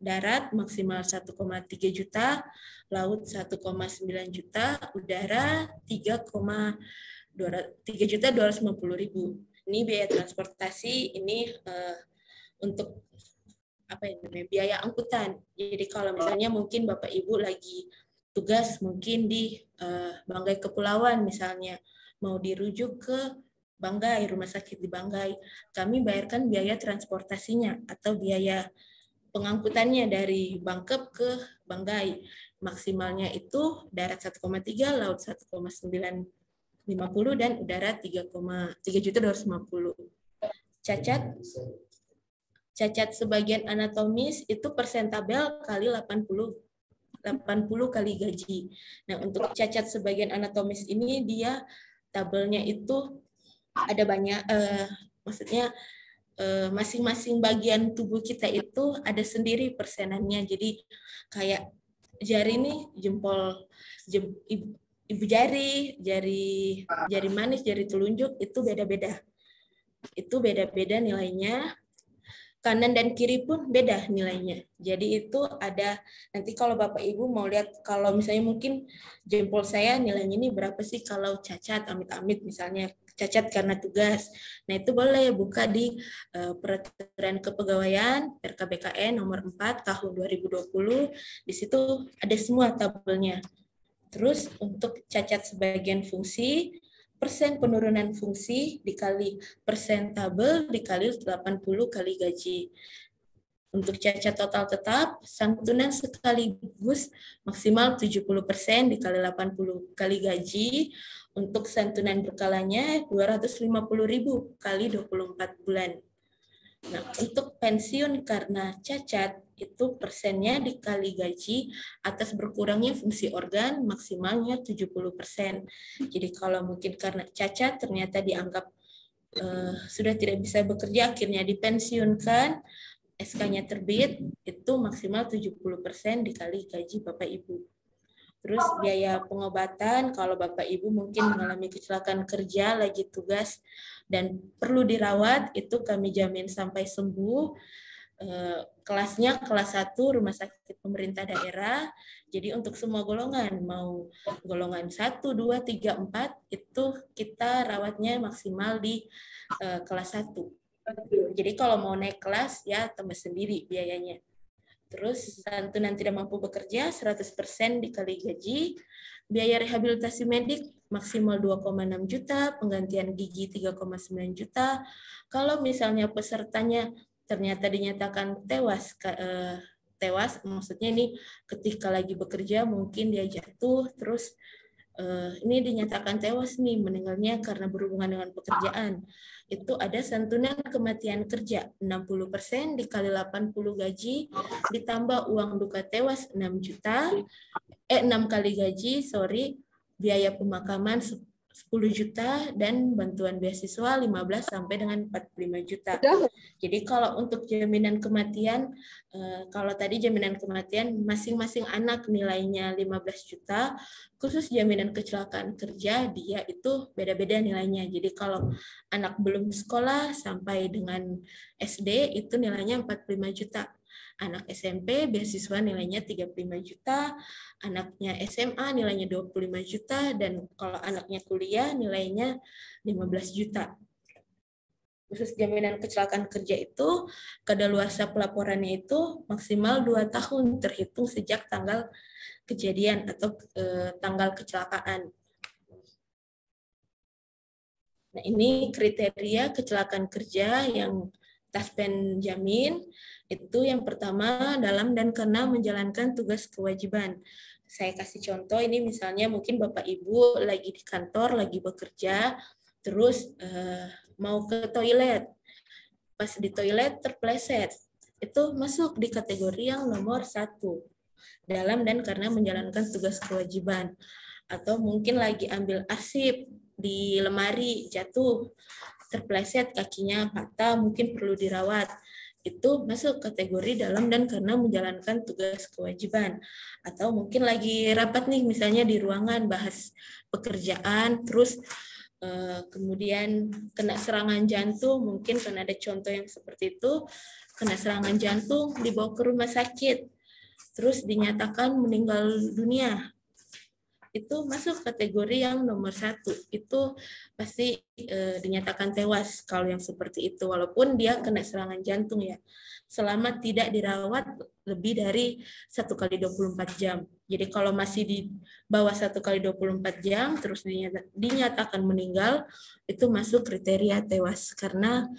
darat maksimal 1,3 juta, laut 1,9 juta, udara 3.250.000. Ini biaya transportasi, ini untuk apa ya namanya, biaya angkutan. Jadi kalau misalnya mungkin Bapak Ibu lagi tugas mungkin di Banggai Kepulauan misalnya, mau dirujuk ke Banggai, rumah sakit di Banggai, kami bayarkan biaya transportasinya atau biaya pengangkutannya dari Bangkep ke Banggai. Maksimalnya itu darat 1,3, laut 1,950, dan udara 3.250. Cacat sebagian anatomis itu persentabel kali 80 kali gaji. Nah, untuk cacat sebagian anatomis ini dia tabelnya itu ada banyak, maksudnya masing-masing bagian tubuh kita itu ada sendiri persenannya. Jadi kayak jari nih, ibu jari, jari manis, jari telunjuk itu beda-beda. Itu beda-beda nilainya. Kanan dan kiri pun beda nilainya. Jadi itu ada, nanti kalau Bapak Ibu mau lihat, kalau misalnya mungkin jempol saya nilainya ini berapa sih kalau cacat, amit-amit misalnya cacat karena tugas. Nah itu boleh buka di Peraturan Kepegawaian RKBKN nomor 4 tahun 2020. Di situ ada semua tabelnya. Terus untuk cacat sebagian fungsi, persen penurunan fungsi dikali persen tabel dikali 80 kali gaji. Untuk cacat total tetap, santunan sekaligus maksimal 70% dikali 80 kali gaji. Untuk santunan berkalanya 250.000 kali 24 bulan. Nah, untuk pensiun karena cacat, itu persennya dikali gaji atas berkurangnya fungsi organ maksimalnya 70%. Jadi kalau mungkin karena cacat ternyata dianggap sudah tidak bisa bekerja, akhirnya dipensiunkan, SK-nya terbit, itu maksimal 70% dikali gaji Bapak Ibu. Terus biaya pengobatan, kalau Bapak Ibu mungkin mengalami kecelakaan kerja, lagi tugas, dan perlu dirawat, itu kami jamin sampai sembuh. Kelasnya kelas 1 rumah sakit pemerintah daerah. Jadi untuk semua golongan, mau golongan 1, 2, 3, 4, itu kita rawatnya maksimal di kelas 1. Jadi kalau mau naik kelas, ya tambah sendiri biayanya. Terus santunan tidak mampu bekerja 100% dikali gaji, biaya rehabilitasi medik maksimal 2,6 juta, penggantian gigi 3,9 juta. Kalau misalnya pesertanya ternyata dinyatakan tewas, maksudnya ini ketika lagi bekerja mungkin dia jatuh, terus ini dinyatakan tewas nih, meninggalnya karena berhubungan dengan pekerjaan. Itu ada santunan kematian kerja 60% dikali 80 gaji ditambah uang duka tewas 6 kali gaji, biaya pemakaman 10 juta dan bantuan beasiswa 15 sampai dengan 45 juta. Jadi kalau untuk jaminan kematian, kalau tadi jaminan kematian masing-masing anak nilainya 15 juta, khusus jaminan kecelakaan kerja dia itu beda-beda nilainya. Jadi kalau anak belum sekolah sampai dengan SD itu nilainya 45 juta. Anak SMP beasiswa nilainya 35 juta, anaknya SMA nilainya 25 juta, dan kalau anaknya kuliah nilainya 15 juta. Khusus jaminan kecelakaan kerja itu, kadaluarsa pelaporannya itu maksimal 2 tahun terhitung sejak tanggal kejadian atau tanggal kecelakaan. Nah, ini kriteria kecelakaan kerja yang Taspen jamin. Itu yang pertama, dalam dan karena menjalankan tugas kewajiban. Saya kasih contoh ini misalnya mungkin Bapak Ibu lagi di kantor, lagi bekerja, terus mau ke toilet. Pas di toilet terpleset. Itu masuk di kategori yang nomor 1. Dalam dan karena menjalankan tugas kewajiban. Atau mungkin lagi ambil arsip di lemari, jatuh, terpleset kakinya patah, mungkin perlu dirawat. Itu masuk kategori dalam dan karena menjalankan tugas kewajiban. Atau mungkin lagi rapat nih, misalnya di ruangan bahas pekerjaan, terus kemudian kena serangan jantung, mungkin kan ada contoh yang seperti itu, kena serangan jantung, dibawa ke rumah sakit, terus dinyatakan meninggal dunia. Itu masuk kategori yang nomor 1. Itu pasti dinyatakan tewas kalau yang seperti itu, walaupun dia kena serangan jantung ya, selama tidak dirawat lebih dari 1x24 jam. Jadi kalau masih di bawah 1x24 jam terus dinyatakan meninggal, itu masuk kriteria tewas karena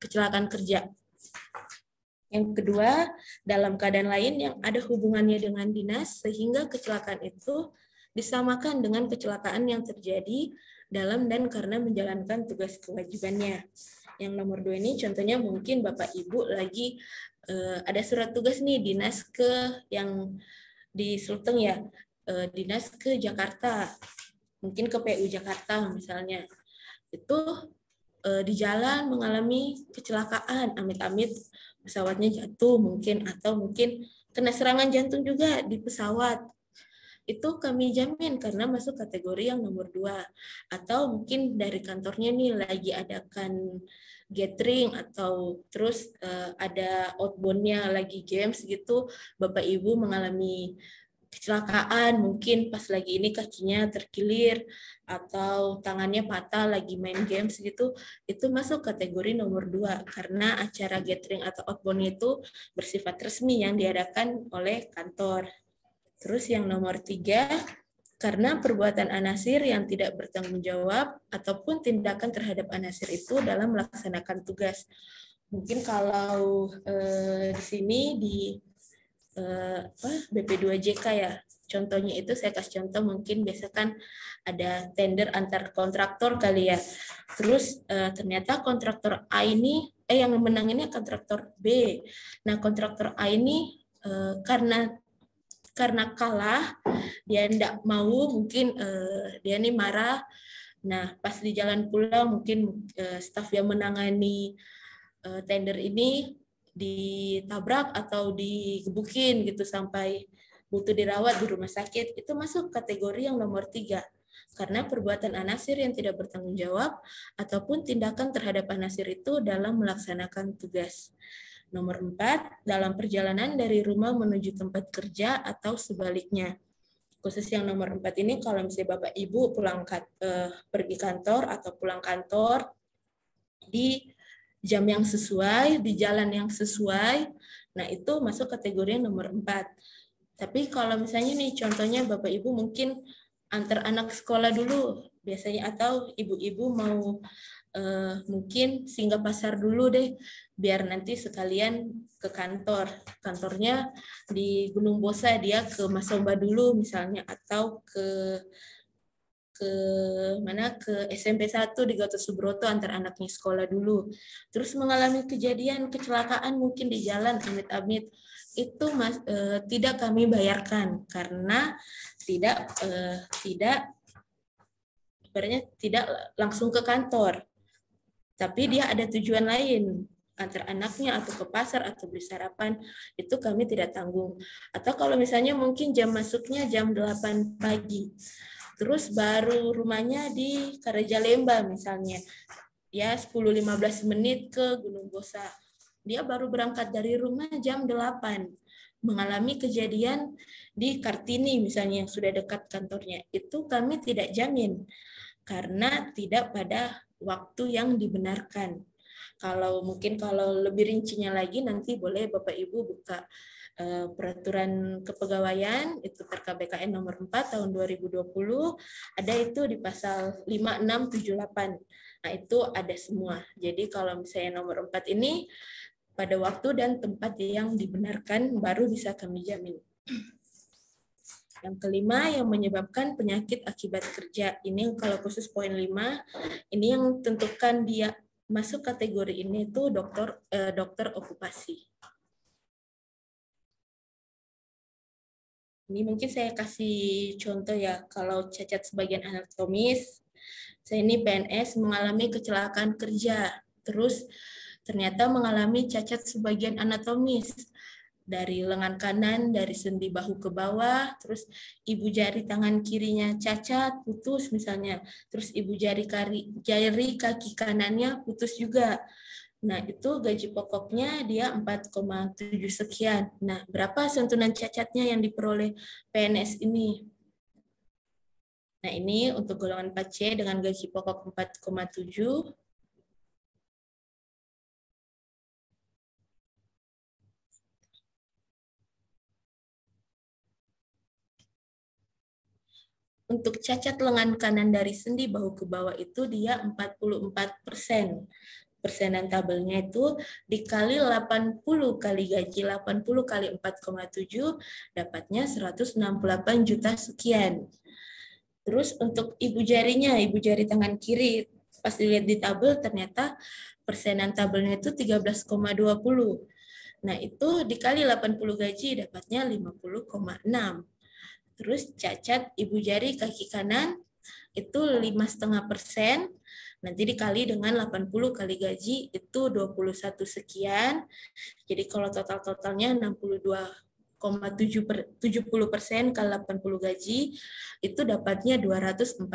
kecelakaan kerja. Yang kedua, dalam keadaan lain yang ada hubungannya dengan dinas, sehingga kecelakaan itu disamakan dengan kecelakaan yang terjadi dalam dan karena menjalankan tugas kewajibannya. Yang nomor 2 ini contohnya mungkin Bapak Ibu lagi ada surat tugas nih dinas ke yang di Sulteng ya, dinas ke Jakarta, mungkin ke PU Jakarta misalnya. Itu di jalan mengalami kecelakaan, amit-amit pesawatnya jatuh mungkin, atau mungkin kena serangan jantung juga di pesawat. Itu kami jamin karena masuk kategori yang nomor 2. Atau mungkin dari kantornya nih lagi adakan gathering atau terus ada outbound-nya lagi games gitu, Bapak Ibu mengalami kecelakaan, mungkin pas lagi ini kakinya terkilir atau tangannya patah lagi main games gitu, itu masuk kategori nomor 2 karena acara gathering atau outbound itu bersifat resmi yang diadakan oleh kantor. Terus yang nomor 3, karena perbuatan anasir yang tidak bertanggung jawab ataupun tindakan terhadap anasir itu dalam melaksanakan tugas. Mungkin kalau di sini di BP2JK ya. Contohnya itu saya kasih contoh, mungkin biasa kan ada tender antar kontraktor kali ya. Terus ternyata kontraktor A ini yang menanginnya kontraktor B. Nah, kontraktor A ini karena kalah, dia tidak mau, mungkin dia ini marah. Nah, pas di jalan pulang mungkin staf yang menangani tender ini ditabrak atau digebukin gitu sampai butuh dirawat di rumah sakit, itu masuk kategori yang nomor 3. Karena perbuatan anasir yang tidak bertanggung jawab ataupun tindakan terhadap anasir itu dalam melaksanakan tugas. Nomor 4, dalam perjalanan dari rumah menuju tempat kerja atau sebaliknya. Khusus yang nomor 4 ini kalau misalnya Bapak Ibu pergi kantor atau pulang kantor di jam yang sesuai, di jalan yang sesuai, nah itu masuk kategori yang nomor 4. Tapi kalau misalnya nih contohnya Bapak Ibu mungkin antar anak sekolah dulu biasanya, atau ibu-ibu mau mungkin singgah pasar dulu deh biar nanti sekalian ke kantornya di Gunung Bosa, dia ke Masomba dulu misalnya, atau ke SMP 1 di Gatot Subroto antar anaknya sekolah dulu. Terus mengalami kecelakaan mungkin di jalan amit-amit, itu tidak kami bayarkan karena tidak langsung ke kantor. Tapi dia ada tujuan lain, antar anaknya atau ke pasar atau beli sarapan, itu kami tidak tanggung. Atau kalau misalnya mungkin jam masuknya jam 8 pagi, terus baru rumahnya di Karajalemba misalnya, ya 10-15 menit ke Gunung Bosa. Dia baru berangkat dari rumah jam 8, mengalami kejadian di Kartini misalnya yang sudah dekat kantornya. Itu kami tidak jamin, karena tidak pada waktu yang dibenarkan. Kalau lebih rincinya lagi nanti boleh Bapak Ibu buka peraturan kepegawaian itu PKBKN nomor 4 tahun 2020, ada itu di pasal 5678. Nah, itu ada semua. Jadi kalau misalnya nomor 4 ini pada waktu dan tempat yang dibenarkan baru bisa kami jamin. Yang kelima, yang menyebabkan penyakit akibat kerja. Ini kalau khusus poin 5, ini yang tentukan dia masuk kategori ini itu dokter okupasi. Ini mungkin saya kasih contoh ya, kalau cacat sebagian anatomis, saya ini PNS mengalami kecelakaan kerja, terus ternyata mengalami cacat sebagian anatomis, dari lengan kanan, dari sendi bahu ke bawah, terus ibu jari tangan kirinya cacat, putus misalnya, terus ibu jari kaki kanannya putus juga. Nah, itu gaji pokoknya dia 4,7 sekian. Nah, berapa santunan cacatnya yang diperoleh PNS ini? Nah, ini untuk golongan 4C dengan gaji pokok 4,7. Untuk cacat lengan kanan dari sendi bahu ke bawah itu dia 44%. Persenan tabelnya itu dikali 80 kali gaji, 80 kali 4,7 dapatnya 168 juta sekian. Terus untuk ibu jarinya, ibu jari tangan kiri, pas dilihat di tabel ternyata persenan tabelnya itu 13,20. Nah, itu dikali 80 gaji dapatnya 50,6. Terus cacat ibu jari kaki kanan itu 5,5%, nanti dikali dengan 80 kali gaji itu 21 sekian. Jadi kalau totalnya 62,70% kali 80 gaji itu dapatnya 240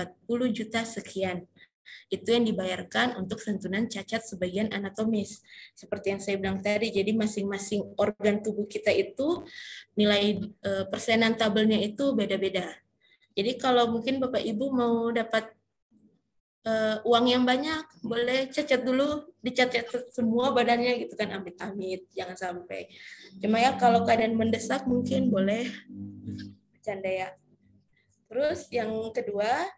juta sekian. Itu yang dibayarkan untuk santunan cacat sebagian anatomis. Seperti yang saya bilang tadi, jadi masing-masing organ tubuh kita itu nilai persenan tabelnya itu beda-beda. Jadi kalau mungkin Bapak Ibu mau dapat uang yang banyak, boleh cacat dulu, dicacat semua badannya gitu kan, amit-amit, jangan sampai. Cuma ya kalau keadaan mendesak mungkin boleh bercanda ya. Terus yang kedua,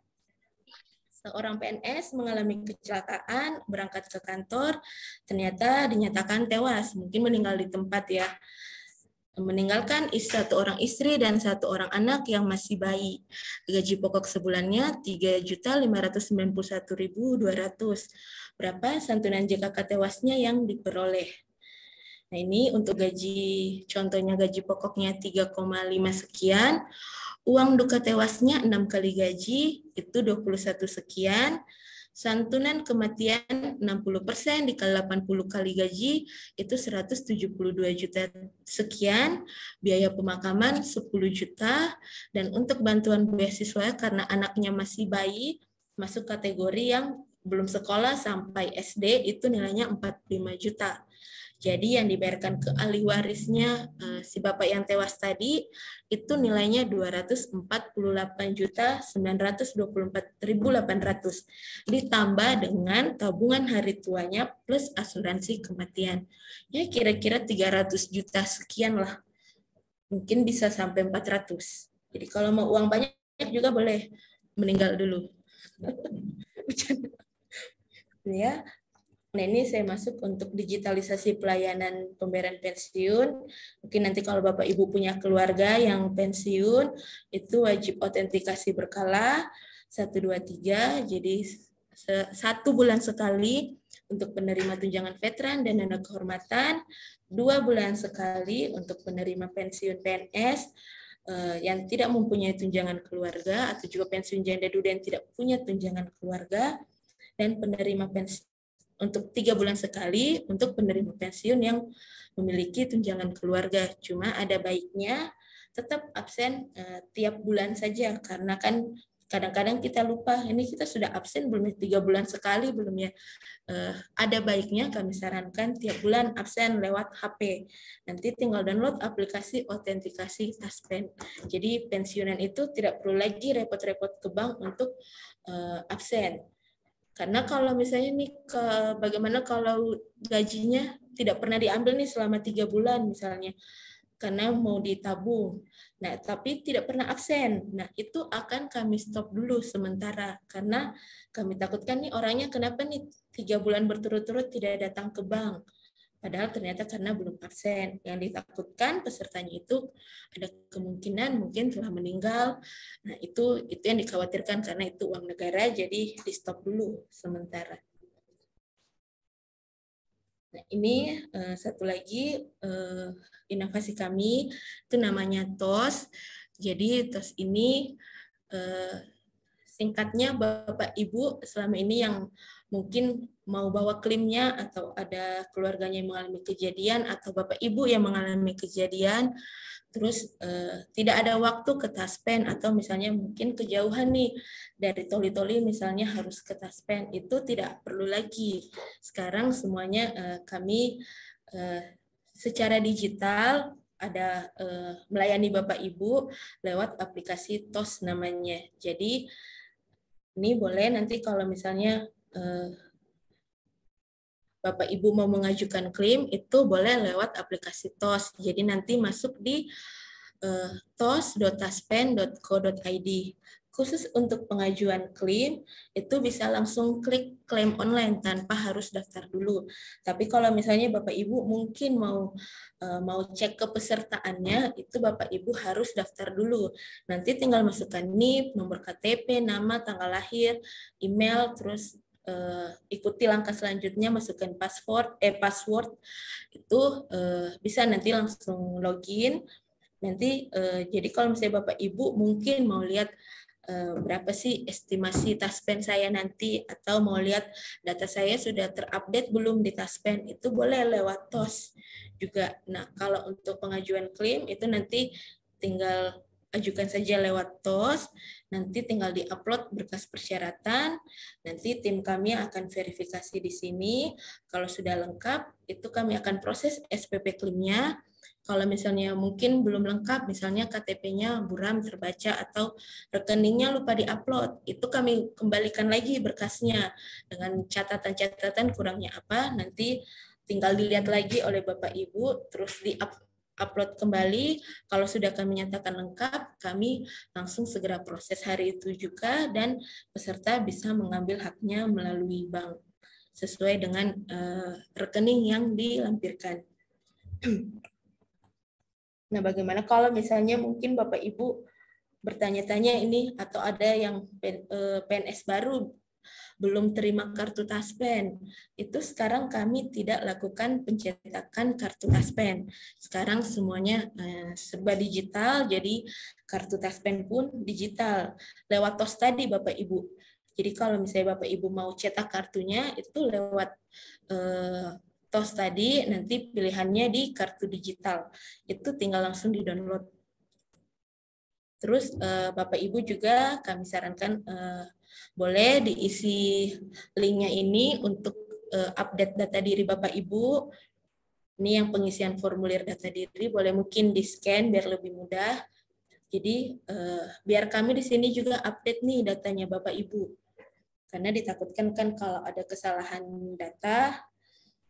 seorang PNS mengalami kecelakaan, berangkat ke kantor, ternyata dinyatakan tewas, mungkin meninggal di tempat ya. Meninggalkan satu orang istri dan satu orang anak yang masih bayi. Gaji pokok sebulannya 3.591.200. Berapa santunan JKK tewasnya yang diperoleh? Nah, ini untuk gaji, contohnya gaji pokoknya 3,5 sekian. Uang duka tewasnya 6 kali gaji, itu 21 sekian. Santunan kematian 60% dikali 80 kali gaji, itu 172 juta sekian. Biaya pemakaman 10 juta. Dan untuk bantuan beasiswa karena anaknya masih bayi, masuk kategori yang belum sekolah sampai SD, itu nilainya 45 juta. Jadi yang dibayarkan ke ahli warisnya si bapak yang tewas tadi itu nilainya 248.924.800 ditambah dengan tabungan hari tuanya plus asuransi kematian. Ya kira-kira 300 juta sekian lah. Mungkin bisa sampai 400. Jadi kalau mau uang banyak juga boleh meninggal dulu. Ya. Nah, ini saya masuk untuk digitalisasi pelayanan pembayaran pensiun. Mungkin nanti kalau Bapak Ibu punya keluarga yang pensiun, itu wajib autentikasi berkala 1, 2, 3. Jadi 1 bulan sekali untuk penerima tunjangan veteran dan dana kehormatan, 2 bulan sekali untuk penerima pensiun PNS yang tidak mempunyai tunjangan keluarga atau juga pensiun janda duda yang tidak punya tunjangan keluarga, dan penerima pensiun untuk 3 bulan sekali untuk penerima pensiun yang memiliki tunjangan keluarga. Cuma ada baiknya tetap absen tiap bulan saja, karena kan kadang-kadang kita lupa, ini kita sudah absen belum 3 bulan sekali belum ya. Ada baiknya kami sarankan tiap bulan absen lewat HP. Nanti tinggal download aplikasi autentikasi Taspen. Jadi pensiunan itu tidak perlu lagi repot-repot ke bank untuk absen. Karena kalau misalnya nih, bagaimana kalau gajinya tidak pernah diambil nih selama 3 bulan misalnya, karena mau ditabung. Nah, tapi tidak pernah absen. Nah, itu akan kami stop dulu sementara. Karena kami takutkan nih orangnya kenapa nih 3 bulan berturut-turut tidak datang ke bank. Padahal ternyata karena belum absen. Yang ditakutkan pesertanya itu ada kemungkinan mungkin telah meninggal. Nah, itu yang dikhawatirkan karena itu uang negara, jadi di stop dulu sementara. Nah, ini satu lagi inovasi kami, itu namanya TOS. Jadi TOS ini singkatnya Bapak Ibu selama ini yang mungkin mau bawa klaimnya atau ada keluarganya yang mengalami kejadian atau Bapak Ibu yang mengalami kejadian terus tidak ada waktu ke Taspen atau misalnya mungkin kejauhan nih dari Toli-Toli misalnya harus ke Taspen, itu tidak perlu lagi. Sekarang semuanya kami secara digital ada melayani Bapak Ibu lewat aplikasi TOS namanya. Jadi ini boleh nanti kalau misalnya Bapak Ibu mau mengajukan klaim itu boleh lewat aplikasi TOS. Jadi nanti masuk di tos.taspen.co.id. Khusus untuk pengajuan klaim itu bisa langsung klik klaim online tanpa harus daftar dulu. Tapi kalau misalnya Bapak Ibu mungkin mau cek kepesertaannya, itu Bapak Ibu harus daftar dulu. Nanti tinggal masukkan NIP, nomor KTP, nama, tanggal lahir, email, terus ikuti langkah selanjutnya, masukkan password itu bisa nanti langsung login. Nanti jadi kalau misalnya Bapak Ibu mungkin mau lihat berapa sih estimasi Taspen saya nanti atau mau lihat data saya sudah terupdate belum di Taspen, itu boleh lewat TOS juga. Nah, kalau untuk pengajuan klaim itu nanti tinggal ajukan saja lewat TOS, nanti tinggal diupload berkas persyaratan, nanti tim kami akan verifikasi di sini. Kalau sudah lengkap, itu kami akan proses SPP klaimnya. Kalau misalnya mungkin belum lengkap, misalnya KTP-nya buram terbaca atau rekeningnya lupa diupload, itu kami kembalikan lagi berkasnya dengan catatan-catatan kurangnya apa, nanti tinggal dilihat lagi oleh Bapak Ibu, terus di-upload kembali. Kalau sudah kami nyatakan lengkap, kami langsung segera proses hari itu juga dan peserta bisa mengambil haknya melalui bank sesuai dengan rekening yang dilampirkan. Nah, bagaimana kalau misalnya mungkin Bapak Ibu bertanya-tanya ini atau ada yang PNS baru belum terima kartu Taspen, itu sekarang kami tidak lakukan pencetakan kartu Taspen. Sekarang semuanya serba digital, jadi kartu Taspen pun digital lewat TOS tadi Bapak Ibu. Jadi kalau misalnya Bapak Ibu mau cetak kartunya itu lewat TOS tadi, nanti pilihannya di kartu digital. Itu tinggal langsung di-download. Terus Bapak Ibu juga kami sarankan boleh diisi linknya ini untuk update data diri Bapak Ibu. Ini yang pengisian formulir data diri, boleh mungkin di-scan biar lebih mudah. Jadi biar kami di sini juga update nih datanya Bapak Ibu. Karena ditakutkan kan kalau ada kesalahan data,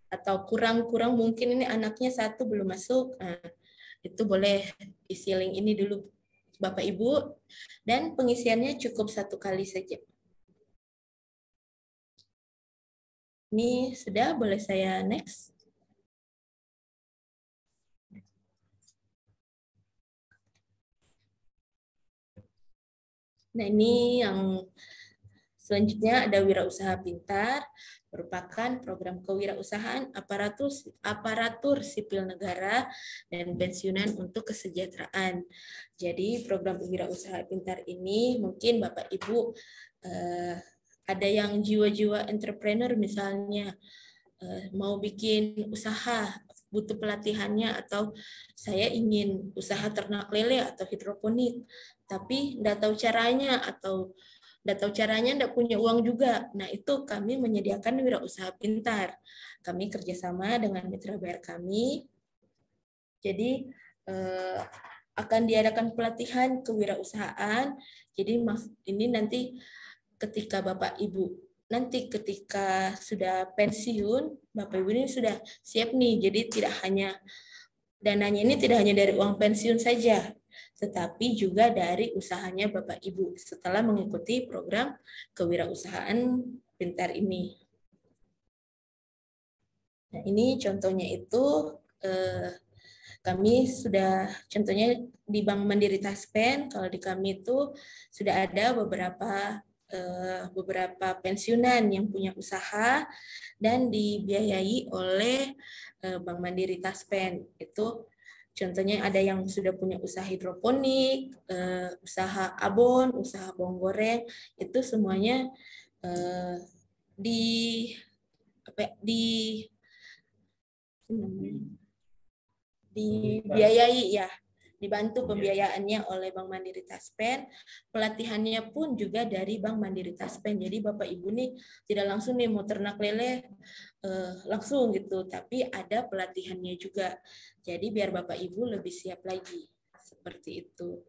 atau kurang mungkin ini anaknya satu belum masuk, nah, itu boleh isi link ini dulu Bapak Ibu, dan pengisiannya cukup 1 kali saja. Ini sudah, boleh saya next? Nah, ini yang selanjutnya ada Wirausaha Pintar, merupakan program kewirausahaan aparatur sipil negara dan pensiunan untuk kesejahteraan. Jadi program Wirausaha Pintar ini mungkin Bapak Ibu ada yang jiwa-jiwa entrepreneur misalnya mau bikin usaha, butuh pelatihannya, atau saya ingin usaha ternak lele atau hidroponik, tapi nggak tahu caranya atau nggak punya uang juga. Nah, itu kami menyediakan Wirausaha Pintar. Kami kerjasama dengan mitra bayar kami. Jadi akan diadakan pelatihan kewirausahaan. Jadi ini nanti ketika Bapak Ibu ketika sudah pensiun, Bapak Ibu ini sudah siap nih. Jadi dananya ini tidak hanya dari uang pensiun saja, tetapi juga dari usahanya Bapak Ibu setelah mengikuti program kewirausahaan pintar ini. Nah, ini contohnya itu kami sudah contohnya di Bank Mandiri Taspen, kalau di kami itu sudah ada beberapa pensiunan yang punya usaha dan dibiayai oleh Bank Mandiri Taspen. Itu contohnya ada yang sudah punya usaha hidroponik, usaha abon, usaha bawang goreng, itu semuanya dibiayai ya, dibantu pembiayaannya oleh Bank Mandiri Taspen, pelatihannya pun juga dari Bank Mandiri Taspen. Jadi Bapak Ibu nih tidak langsung nih mau ternak lele langsung gitu, tapi ada pelatihannya juga. Jadi biar Bapak Ibu lebih siap lagi, seperti itu.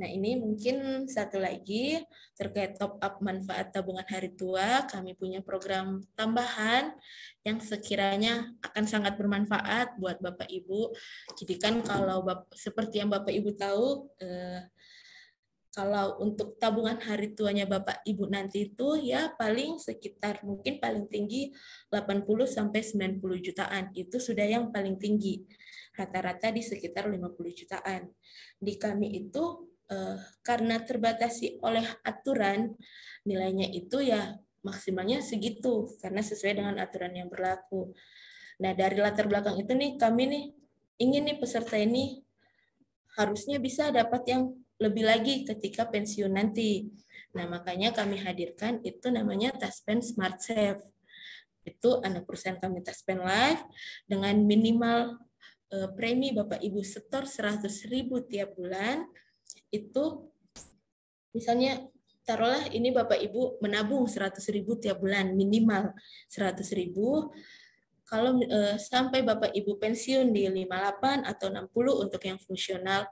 Nah, ini mungkin satu lagi terkait top up manfaat tabungan hari tua. Kami punya program tambahan yang sekiranya akan sangat bermanfaat buat Bapak Ibu. Jadi kan kalau seperti yang Bapak Ibu tahu, kalau untuk tabungan hari tuanya Bapak Ibu nanti itu ya paling sekitar mungkin paling tinggi 80-90 jutaan. Itu sudah yang paling tinggi. Rata-rata di sekitar 50 jutaan. Di kami itu karena terbatasi oleh aturan, nilainya itu ya maksimalnya segitu karena sesuai dengan aturan yang berlaku. Nah, dari latar belakang itu nih kami nih ingin nih peserta ini harusnya bisa dapat yang lebih lagi ketika pensiun nanti. Nah, makanya kami hadirkan itu namanya Taspen Smart Save. Itu anak perusahaan kami Taspen Life dengan minimal premi Bapak Ibu setor 100.000 tiap bulan. Itu misalnya taruhlah ini Bapak Ibu menabung 100.000 tiap bulan minimal 100.000. Kalau sampai Bapak Ibu pensiun di 58 atau 60 untuk yang fungsional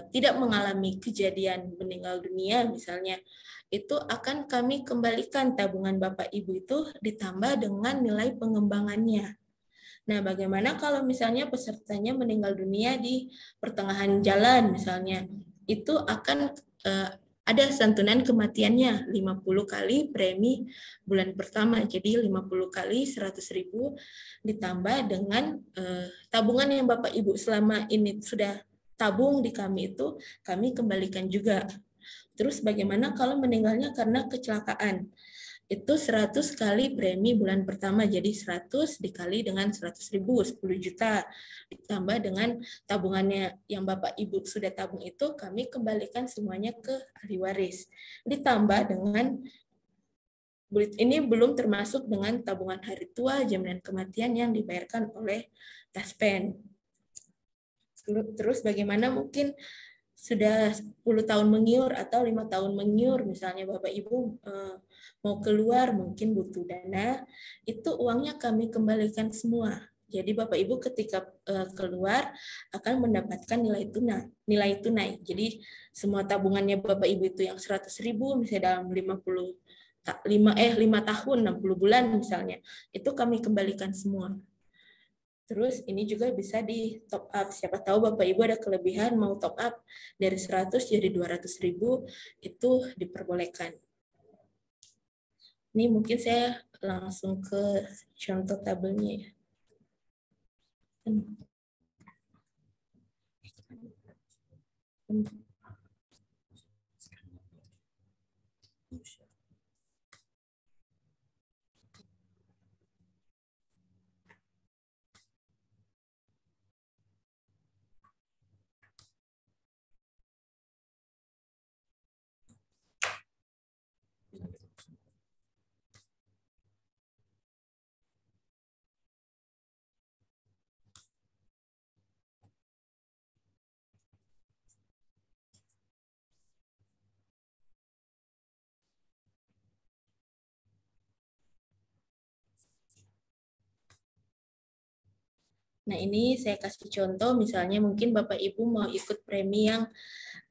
tidak mengalami kejadian meninggal dunia misalnya, itu akan kami kembalikan tabungan Bapak Ibu itu ditambah dengan nilai pengembangannya. Nah, bagaimana kalau misalnya pesertanya meninggal dunia di pertengahan jalan misalnya, itu akan ada santunan kematiannya 50 kali premi bulan pertama. Jadi 50 kali 100.000 ditambah dengan tabungan yang Bapak Ibu selama ini sudah tabung di kami itu kami kembalikan juga. Terus bagaimana kalau meninggalnya karena kecelakaan? Itu 100 kali premi bulan pertama, jadi 100 dikali dengan 100.000, 10 juta. Ditambah dengan tabungannya yang Bapak Ibu sudah tabung itu, kami kembalikan semuanya ke ahli waris. Ditambah dengan, ini belum termasuk dengan tabungan hari tua, jaminan kematian yang dibayarkan oleh Taspen. Terus bagaimana mungkin sudah 10 tahun mengiur atau 5 tahun mengiur, misalnya Bapak Ibu mau keluar mungkin butuh dana, itu uangnya kami kembalikan semua. Jadi Bapak Ibu ketika keluar akan mendapatkan nilai tunai. Jadi semua tabungannya Bapak Ibu itu yang 100.000 misalnya dalam 5 tahun 60 bulan misalnya, itu kami kembalikan semua. Terus ini juga bisa di top up. Siapa tahu Bapak Ibu ada kelebihan mau top up dari 100 jadi 200.000, itu diperbolehkan. Ini mungkin saya langsung ke contoh tabelnya. Nah, ini saya kasih contoh, misalnya mungkin Bapak Ibu mau ikut premi yang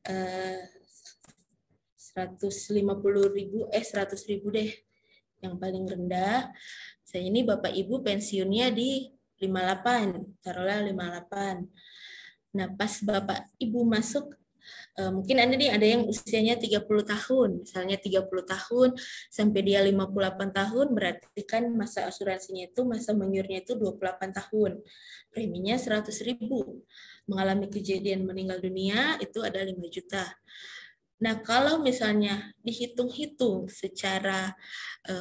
150.000, 100.000 deh, yang paling rendah. Saya ini Bapak Ibu pensiunnya di 58, taruhlah 58. Nah, pas Bapak Ibu masuk Mungkin ada yang usianya 30 tahun, misalnya 30 tahun sampai dia 58 tahun, berarti kan masa asuransinya itu, masa mengiurnya itu 28 tahun. Preminya 100.000. Mengalami kejadian meninggal dunia itu ada 5 juta. Nah, kalau misalnya dihitung-hitung secara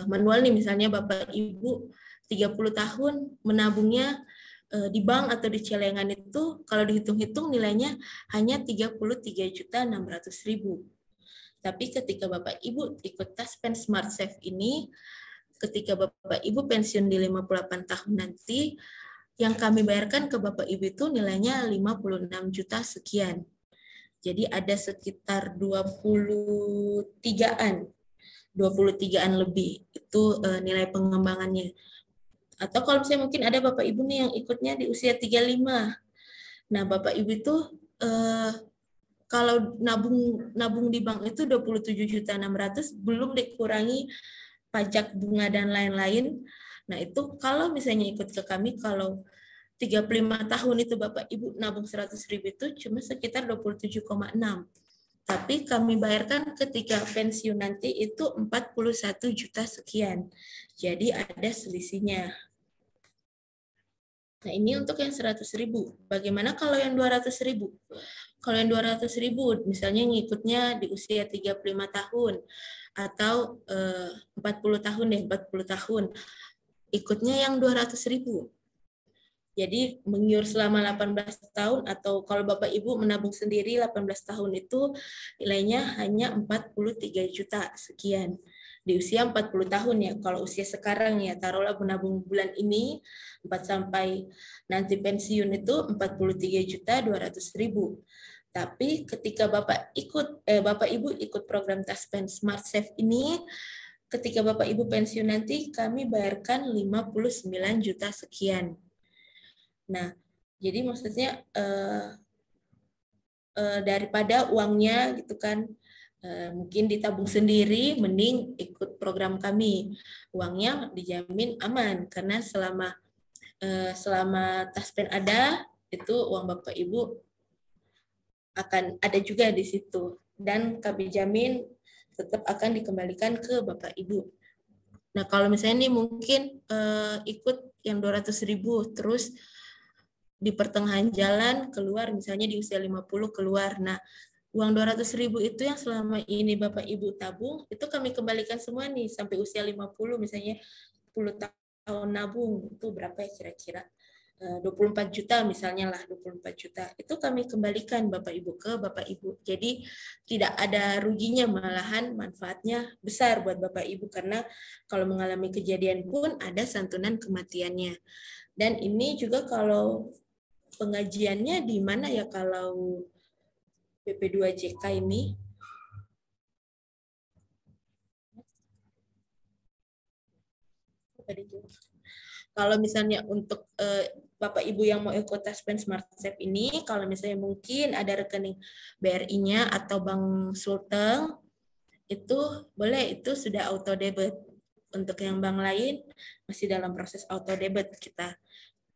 manual nih, misalnya Bapak Ibu 30 tahun menabungnya di bank atau di celengan itu, kalau dihitung-hitung nilainya hanya 33.600.000. Tapi ketika Bapak Ibu ikut Taspen Smart Safe ini, ketika Bapak Ibu pensiun di 58 tahun nanti, yang kami bayarkan ke Bapak Ibu itu nilainya 56 juta sekian. Jadi ada sekitar 23-an lebih itu nilai pengembangannya. Atau kalau misalnya mungkin ada Bapak Ibu nih yang ikutnya di usia 35. Nah, Bapak Ibu itu kalau nabung di bank itu 27.600.000 belum dikurangi pajak bunga dan lain-lain. Nah, itu kalau misalnya ikut ke kami, kalau 35 tahun itu Bapak Ibu nabung 100.000 itu cuma sekitar 27,6. Tapi kami bayarkan ketika pensiun nanti itu 41 juta sekian. Jadi ada selisihnya. Nah, ini untuk yang 100.000. Bagaimana kalau yang 200.000? Kalau yang 200.000, misalnya ngikutnya di usia 35 tahun atau 40 tahun deh, 40 tahun. Ikutnya yang 200.000. Jadi mengiur selama 18 tahun atau kalau Bapak Ibu menabung sendiri 18 tahun itu nilainya hanya 43 juta sekian. Di usia 40 tahun ya, kalau usia sekarang ya taruhlah menabung bulan ini 4 sampai nanti pensiun itu 43.200.000. Tapi ketika Bapak Ibu ikut program Taspen Smart Safe ini, ketika Bapak Ibu pensiun nanti kami bayarkan 59 juta sekian. Nah, jadi maksudnya daripada uangnya gitu kan mungkin ditabung sendiri, mending ikut program kami. Uangnya dijamin aman karena selama Taspen ada, itu uang Bapak Ibu akan ada juga di situ dan kami jamin tetap akan dikembalikan ke Bapak Ibu. Nah, kalau misalnya nih mungkin ikut yang 200.000 terus di pertengahan jalan keluar, misalnya di usia 50 keluar. Nah, uang 200.000 itu yang selama ini Bapak Ibu tabung, itu kami kembalikan semua nih sampai usia 50, misalnya 10 tahun nabung, itu berapa ya kira-kira? 24 juta misalnya lah, 24 juta. Itu kami kembalikan Bapak Ibu ke Bapak Ibu. Jadi tidak ada ruginya, malahan manfaatnya besar buat Bapak Ibu karena kalau mengalami kejadian pun ada santunan kematiannya. Dan ini juga kalau pengajiannya di mana ya kalau BP2JK ini? Kalau misalnya untuk Bapak Ibu yang mau ikut Taspen Smart Safe ini, kalau misalnya mungkin ada rekening BRI-nya atau Bank Sulteng, itu boleh, itu sudah auto debit. Untuk yang bank lain masih dalam proses auto debit kita.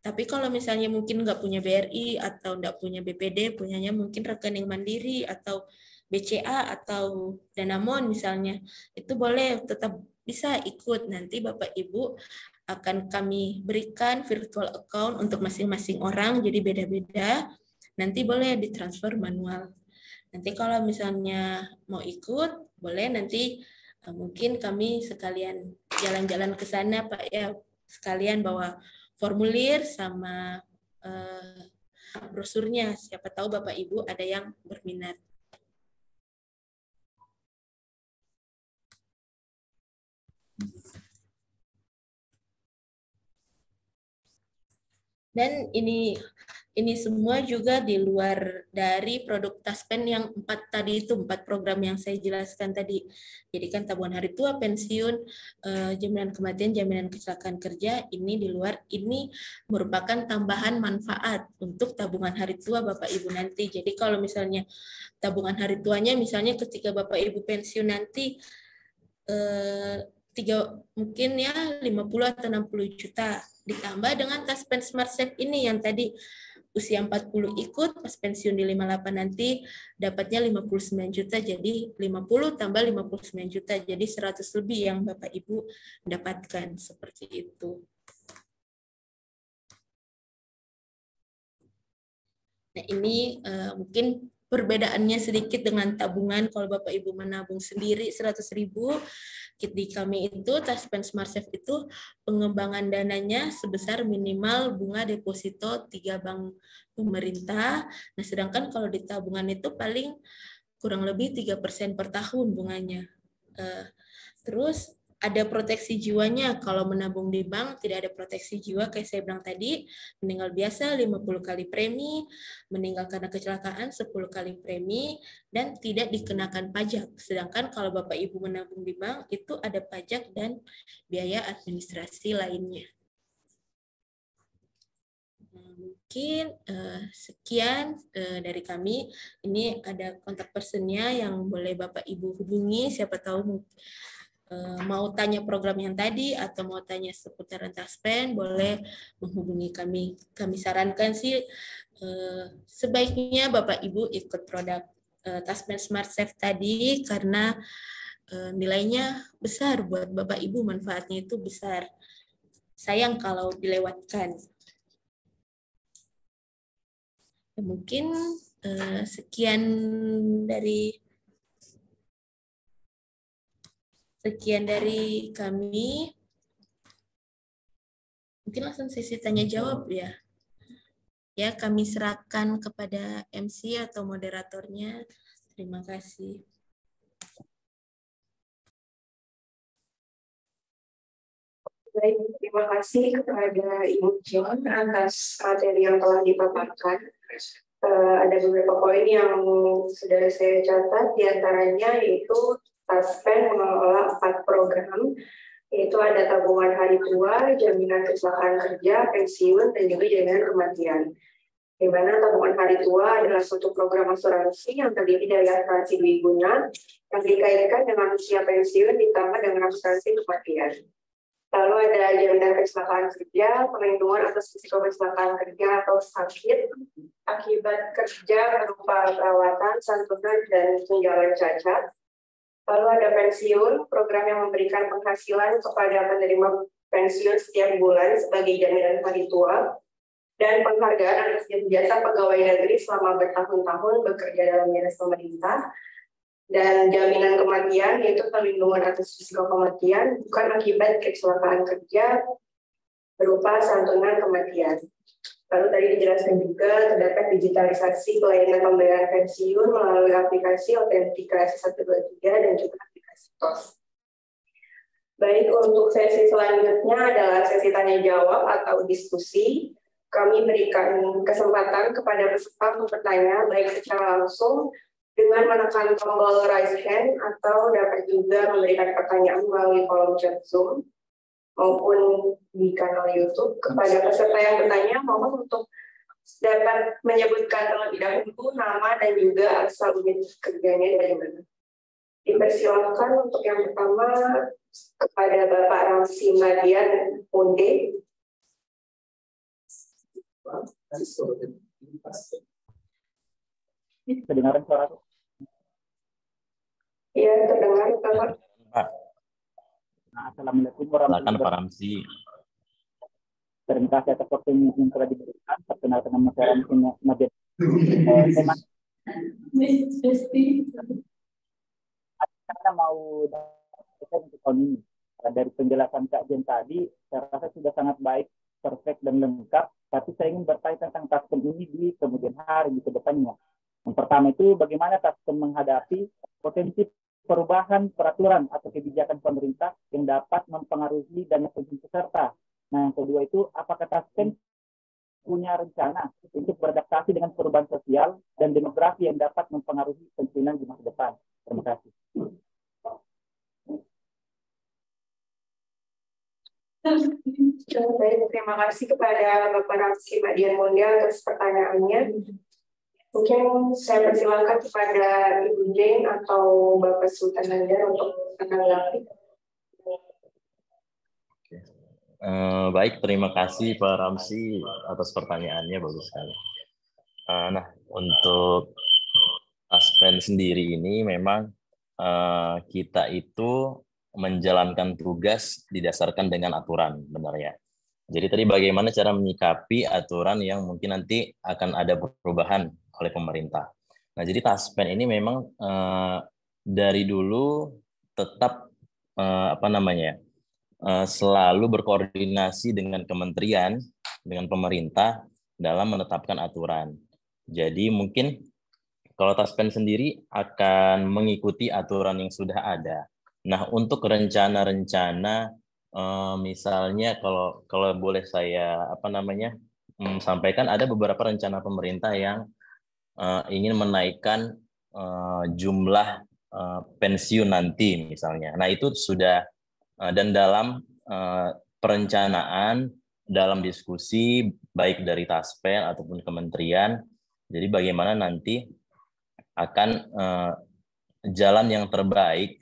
Tapi kalau misalnya mungkin nggak punya BRI atau nggak punya BPD, punyanya mungkin rekening Mandiri atau BCA atau Danamon misalnya, itu boleh tetap bisa ikut. Nanti Bapak Ibu akan kami berikan virtual account untuk masing-masing orang, jadi beda-beda. Nanti boleh ditransfer manual. Nanti kalau misalnya mau ikut, boleh nanti mungkin kami sekalian jalan-jalan ke sana Pak ya, sekalian bawa formulir sama brosurnya. Siapa tahu Bapak Ibu ada yang berminat. Dan ini semua juga di luar dari produk Taspen yang 4 tadi itu, 4 program yang saya jelaskan tadi. Jadi kan tabungan hari tua, pensiun, jaminan kematian, jaminan kecelakaan kerja, ini di luar, ini merupakan tambahan manfaat untuk tabungan hari tua Bapak Ibu nanti. Jadi kalau misalnya tabungan hari tuanya, misalnya ketika Bapak Ibu pensiun nanti, mungkin ya 50 atau 60 juta, ditambah dengan Taspen Smart Safe ini yang tadi usia 40 ikut, pas pensiun di 58 nanti dapatnya 59 juta, jadi 50 tambah 59 juta, jadi 100 lebih yang Bapak Ibu dapatkan, seperti itu. Nah, ini mungkin perbedaannya sedikit dengan tabungan. Kalau Bapak Ibu menabung sendiri 100.000, di kami itu Taspen Smart Safe itu pengembangan dananya sebesar minimal bunga deposito 3 bank pemerintah. Nah, sedangkan kalau di tabungan itu paling kurang lebih 3% per tahun bunganya. Terus ada proteksi jiwanya. Kalau menabung di bank tidak ada proteksi jiwa, kayak saya bilang tadi, meninggal biasa 50 kali premi, meninggal karena kecelakaan 10 kali premi, dan tidak dikenakan pajak. Sedangkan kalau Bapak Ibu menabung di bank, itu ada pajak dan biaya administrasi lainnya. Mungkin sekian dari kami. Ini ada kontak personnya yang boleh Bapak Ibu hubungi, siapa tahu mau tanya program yang tadi atau mau tanya seputaran Taspen, boleh menghubungi kami. Kami sarankan sih sebaiknya Bapak Ibu ikut produk Taspen Smart Safe tadi karena nilainya besar buat Bapak Ibu, manfaatnya itu besar. Sayang kalau dilewatkan. Mungkin sekian dari kami. Mungkin langsung sesi tanya jawab ya. Ya, kami serahkan kepada MC atau moderatornya. Terima kasih. Baik, terima kasih kepada Ibu John atas materi yang telah dipaparkan. Ada beberapa poin yang sudah saya catat, diantaranya yaitu Taspen mengelola 4 program, yaitu ada tabungan hari tua, jaminan kecelakaan kerja, pensiun, dan juga jaminan kematian. Di mana tabungan hari tua adalah suatu program asuransi yang terdiri dari asuransi dwi guna yang dikaitkan dengan usia pensiun ditambah dengan asuransi kematian. Lalu ada jaminan kecelakaan kerja, perlindungan atas risiko kecelakaan kerja atau sakit akibat kerja berupa perawatan, santunan, dan tunjangan cacat. Lalu ada pensiun, program yang memberikan penghasilan kepada penerima pensiun setiap bulan sebagai jaminan hari tua, dan penghargaan atas jasa pegawai negeri selama bertahun-tahun bekerja dalam dinas pemerintah. Dan jaminan kematian, yaitu perlindungan atas risiko kematian bukan akibat kecelakaan kerja berupa santunan kematian. Lalu tadi dijelaskan juga terdapat digitalisasi pelayanan pembayaran pensiun melalui aplikasi Autentikasi 123 dan juga aplikasi TOS. Baik, untuk sesi selanjutnya adalah sesi tanya jawab atau diskusi. Kami berikan kesempatan kepada peserta untuk bertanya baik secara langsung dengan menekan tombol raise hand atau dapat juga memberikan pertanyaan melalui kolom chat Zoom maupun di kanal YouTube. Kepada peserta yang bertanya, mohon untuk dapat menyebutkan terlebih dahulu nama dan juga asal unit kerjanya dari mana. Dipersilakan untuk yang pertama kepada Bapak Ramsi Madian Onde. Kedengaran suara? Iya, terdengar, Bapak. Nah, Assalamualaikum warahmatullahi Pak Ramsi. Terima kasih atas waktu yang telah diberikan. Perkenalkan nama saya Ramsi Madian. Saya mau untuk tahun ini. Dari penjelasan Kak Jen tadi, saya rasa sudah sangat baik, perfect dan lengkap. Tapi saya ingin bertanya tentang Taspen ini di kemudian hari, di kedepannya. Yang pertama itu bagaimana Taspen menghadapi potensi perubahan peraturan atau kebijakan pemerintah yang dapat mempengaruhi dana pensiun peserta. Nah, yang kedua itu apakah Taspen punya rencana untuk beradaptasi dengan perubahan sosial dan demografi yang dapat mempengaruhi pensiunan di masa depan. Terima kasih. Baik, terima kasih kepada Bapak Ramsi Madian Onde atas pertanyaannya. Mungkin saya persilakan kepada Ibu Jane atau Bapak Sultan Nandar untuk menanggapi. Baik, terima kasih Pak Ramsi atas pertanyaannya, bagus sekali. Nah, untuk taspen sendiri ini memang kita itu menjalankan tugas didasarkan dengan aturan, benar ya. Jadi tadi bagaimana cara menyikapi aturan yang mungkin nanti akan ada perubahan oleh pemerintah. Nah, jadi taspen ini memang dari dulu tetap apa namanya selalu berkoordinasi dengan kementerian, dengan pemerintah dalam menetapkan aturan. Jadi mungkin kalau taspen sendiri akan mengikuti aturan yang sudah ada. Nah, untuk rencana-rencana misalnya kalau boleh saya sampaikan ada beberapa rencana pemerintah yang ingin menaikkan jumlah pensiun nanti misalnya. Nah, itu sudah dan dalam perencanaan dalam diskusi baik dari Taspen ataupun kementerian. Jadi bagaimana nanti akan jalan yang terbaik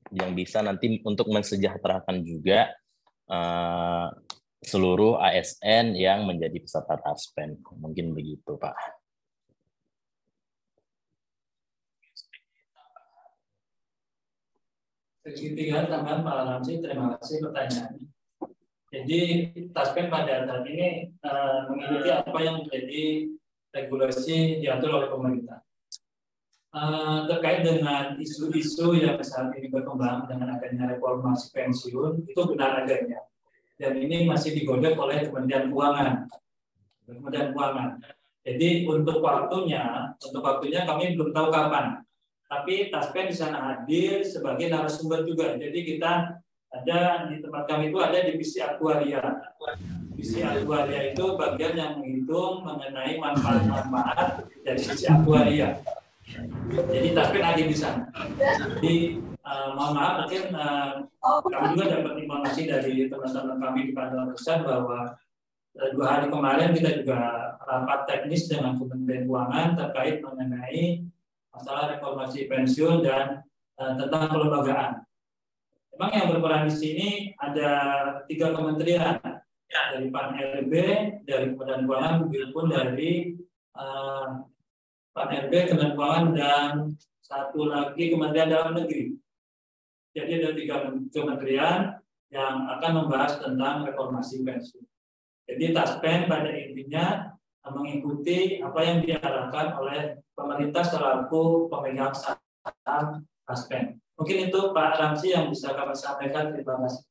yang bisa nanti untuk mensejahterakan juga seluruh ASN yang menjadi peserta Taspen. Mungkin begitu, Pak. Segitiga tambahan Pak Ramzi, terima kasih pertanyaannya. Jadi Taspen pada saat ini mengikuti apa yang menjadi regulasi diatur oleh pemerintah. Terkait dengan isu-isu yang saat ini berkembang dengan adanya reformasi pensiun, itu benar adanya. Dan ini masih digodok oleh Kementerian Keuangan. Jadi untuk waktunya kami belum tahu kapan. Tapi Taspen di sana hadir sebagai narasumber juga. Jadi kita ada di tempat kami itu ada divisi aktuaria. Divisi aktuaria itu bagian yang menghitung mengenai manfaat-manfaat dari sisi aktuaria. Jadi Taspen hadir di sana. Jadi mohon maaf mungkin kami juga dapat informasi dari teman-teman kami di kantor pusat bahwa 2 hari kemarin kita juga rapat teknis dengan Kementerian Keuangan terkait mengenai masalah reformasi pensiun dan tentang kelembagaan. Memang yang berperan di sini ada 3 kementerian, dari Pan-RB, dari Kementerian Keuangan, maupun dari Pan-RB, Kementerian Keuangan, dan satu lagi Kementerian Dalam Negeri. Jadi ada 3 kementerian yang akan membahas tentang reformasi pensiun. Jadi Taspen pada intinya mengikuti apa yang diarahkan oleh pemerintah selaku pemegang saham Taspen. Mungkin itu Pak Ramzi yang bisa kami sampaikan. Terima kasih.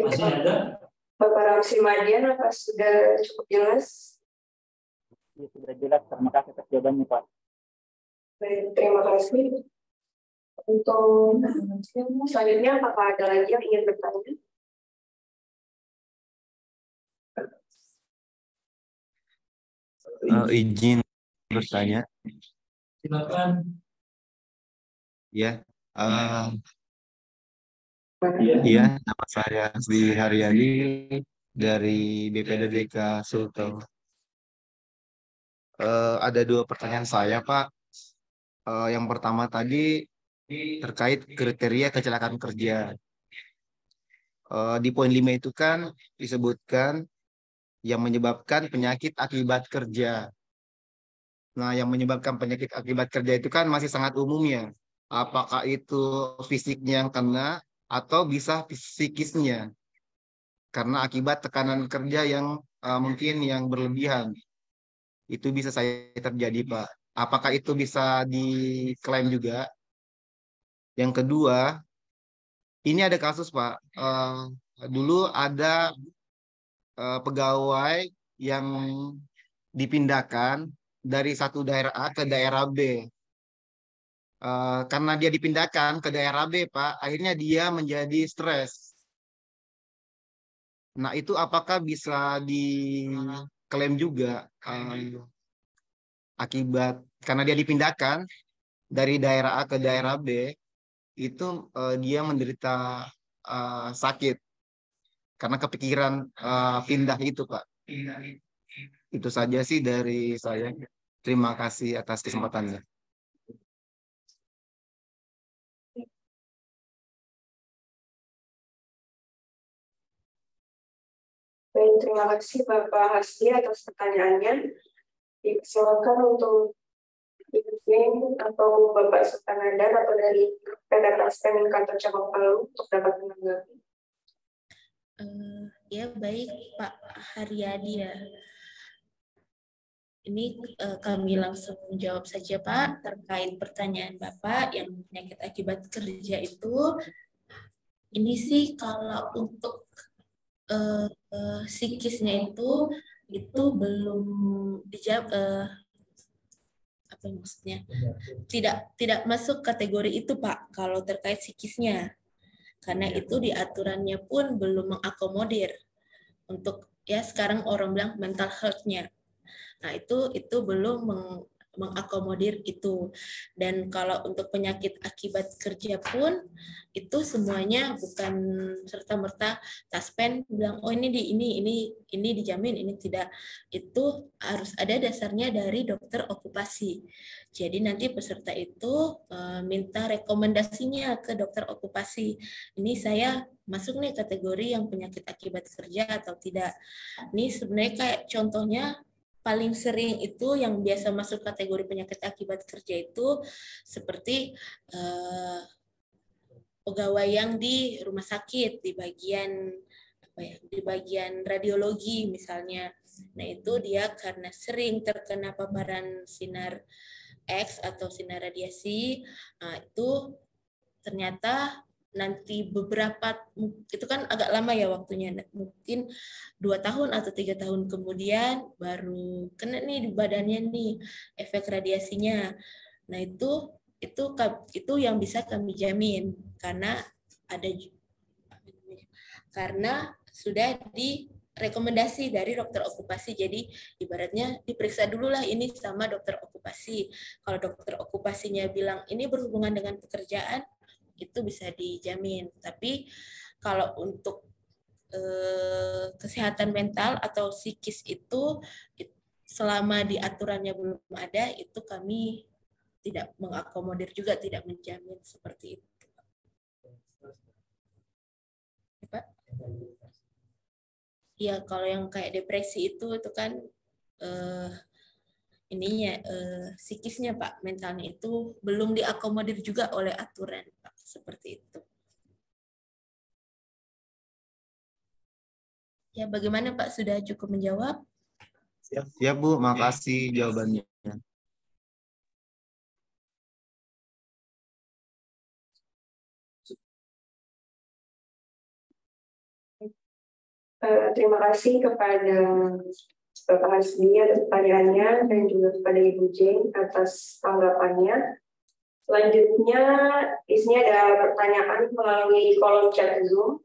Masih ada? Bapak Ramzi Madian, apa sudah cukup jelas? Ya, sudah jelas. Terima kasih atas jawabannya, Pak. Baik, terima kasih. Untuk selanjutnya, apakah ada lagi yang ingin bertanya? Izin bertanya. Silakan. Ya. Iya, nama saya Asli Haryadi dari BPDDK Sulteng. Ada 2 pertanyaan saya, Pak. Yang pertama tadi terkait kriteria kecelakaan kerja. Di poin 5 itu kan disebutkan yang menyebabkan penyakit akibat kerja. Nah, yang menyebabkan penyakit akibat kerja itu kan masih sangat umum ya. Apakah itu fisiknya yang kena atau bisa psikisnya? Karena akibat tekanan kerja yang mungkin yang berlebihan. Itu bisa saya terjadi, Pak. Apakah itu bisa diklaim juga? Yang kedua, ini ada kasus, Pak. Dulu ada pegawai yang dipindahkan dari satu daerah A ke daerah B. Karena dia dipindahkan ke daerah B, Pak, akhirnya dia menjadi stres. Nah, itu apakah bisa diklaim juga akibat karena dia dipindahkan dari daerah A ke daerah B, itu dia menderita sakit karena kepikiran pindah itu, Pak. Itu saja sih dari saya. Terima kasih atas kesempatannya. Baik, terima kasih Bapak Hasbi atas pertanyaannya. Silakan untuk Ibu atau Bapak Sultanadar atau dari PT Taspen Kantor Cabang Palu untuk dapat menanggapi. Ya baik Pak Haryadi ya. Ini kami langsung menjawab saja Pak terkait pertanyaan Bapak yang penyakit akibat kerja itu. Ini sih kalau untuk psikisnya itu belum dijawab, apa maksudnya? Tidak masuk kategori itu Pak kalau terkait psikisnya. Karena itu di aturannya pun belum mengakomodir untuk ya sekarang orang bilang mental health-nya. Nah, itu belum mengakomodir itu. Dan kalau untuk penyakit akibat kerja pun itu semuanya bukan serta-merta Taspen bilang oh ini dijamin, ini tidak. Itu harus ada dasarnya dari dokter okupasi. Jadi nanti peserta itu minta rekomendasinya ke dokter okupasi. Ini saya masuk nih kategori yang penyakit akibat kerja atau tidak. Ini sebenarnya kayak contohnya paling sering itu yang biasa masuk kategori penyakit akibat kerja itu seperti pegawai yang di rumah sakit di bagian radiologi misalnya. Nah, itu dia karena sering terkena paparan sinar X atau sinar radiasi, nah, itu ternyata nanti beberapa, itu kan agak lama ya waktunya, mungkin 2 tahun atau 3 tahun kemudian baru kena nih di badannya nih efek radiasinya. Nah itu yang bisa kami jamin karena sudah direkomendasi dari dokter okupasi. Jadi ibaratnya diperiksa dulu lah ini sama dokter okupasi. Kalau dokter okupasinya bilang ini berhubungan dengan pekerjaan, itu bisa dijamin. Tapi kalau untuk kesehatan mental atau psikis itu selama di aturannya belum ada, itu kami tidak mengakomodir juga, tidak menjamin seperti itu. Pak? Ya, kalau yang kayak depresi itu kan psikisnya Pak, mentalnya itu belum diakomodir juga oleh aturan Pak, seperti itu. Ya, bagaimana Pak, sudah cukup menjawab? Siap Bu, makasih jawabannya. Terima kasih kepada Bapak Hasbi atas pertanyaannya dan juga kepada Ibu Jane atas tanggapannya. Selanjutnya, di sini ada pertanyaan melalui kolom chat Zoom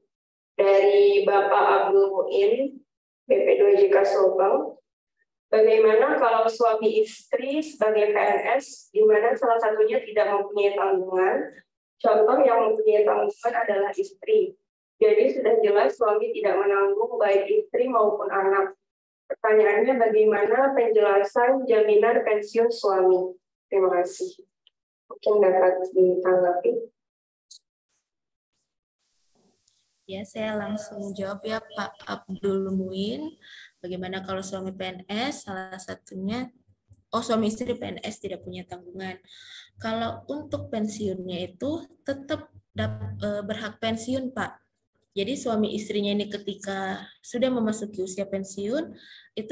dari Bapak Abdul Muin, BP2JK Subang. Bagaimana kalau suami istri sebagai PNS, di mana salah satunya tidak mempunyai tanggungan? Contoh yang mempunyai tanggungan adalah istri. Jadi sudah jelas suami tidak menanggung baik istri maupun anak. Pertanyaannya bagaimana penjelasan jaminan pensiun suami? Terima kasih. Mungkin dapat ditanggapi. Ya, saya langsung jawab ya Pak Abdul Muin. Bagaimana kalau suami PNS, salah satunya, suami istri PNS tidak punya tanggungan. Kalau untuk pensiunnya itu tetap berhak pensiun Pak. Jadi suami istrinya ini ketika sudah memasuki usia pensiun, itu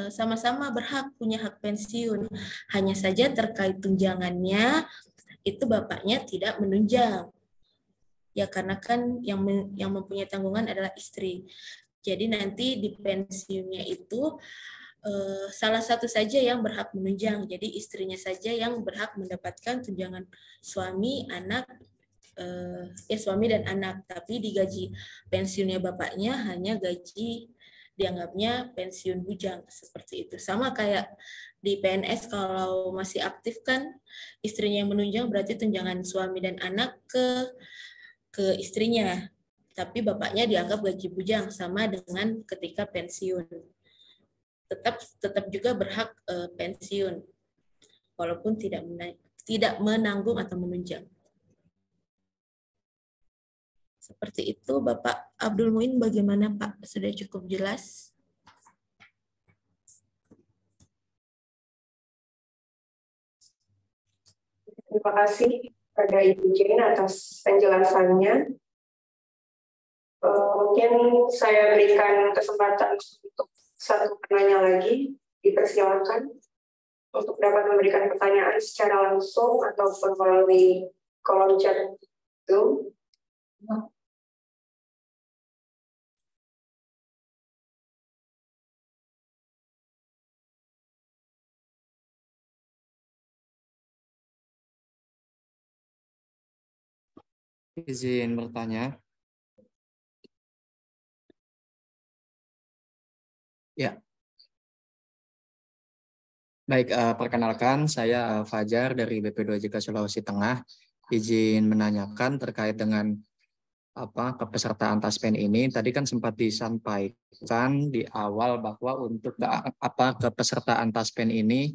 sama-sama berhak punya hak pensiun. Hanya saja terkait tunjangannya, itu bapaknya tidak menunjang. Ya karena kan yang mempunyai tanggungan adalah istri. Jadi nanti di pensiunnya itu salah satu saja yang berhak menunjang. Jadi istrinya saja yang berhak mendapatkan tunjangan suami, anak, suami dan anak. Tapi di gaji pensiunnya bapaknya hanya gaji dianggapnya pensiun bujang seperti itu. Sama kayak di PNS kalau masih aktif kan istrinya yang menunjang berarti tunjangan suami dan anak ke istrinya, tapi bapaknya dianggap gaji bujang sama dengan ketika pensiun. Tetap juga berhak pensiun, walaupun tidak menanggung atau menunjang. Seperti itu, Bapak Abdul Muin, bagaimana Pak? Sudah cukup jelas? Terima kasih pada Ibu Jane atas penjelasannya. Mungkin saya berikan kesempatan untuk satu penanya lagi. Dipersilakan untuk dapat memberikan pertanyaan secara langsung ataupun melalui kolom chat Zoom. Izin bertanya. Ya. Baik, perkenalkan saya Fajar dari BP2JK Sulawesi Tengah. Izin menanyakan terkait dengan kepesertaan Taspen ini. Tadi kan sempat disampaikan di awal bahwa untuk kepesertaan Taspen ini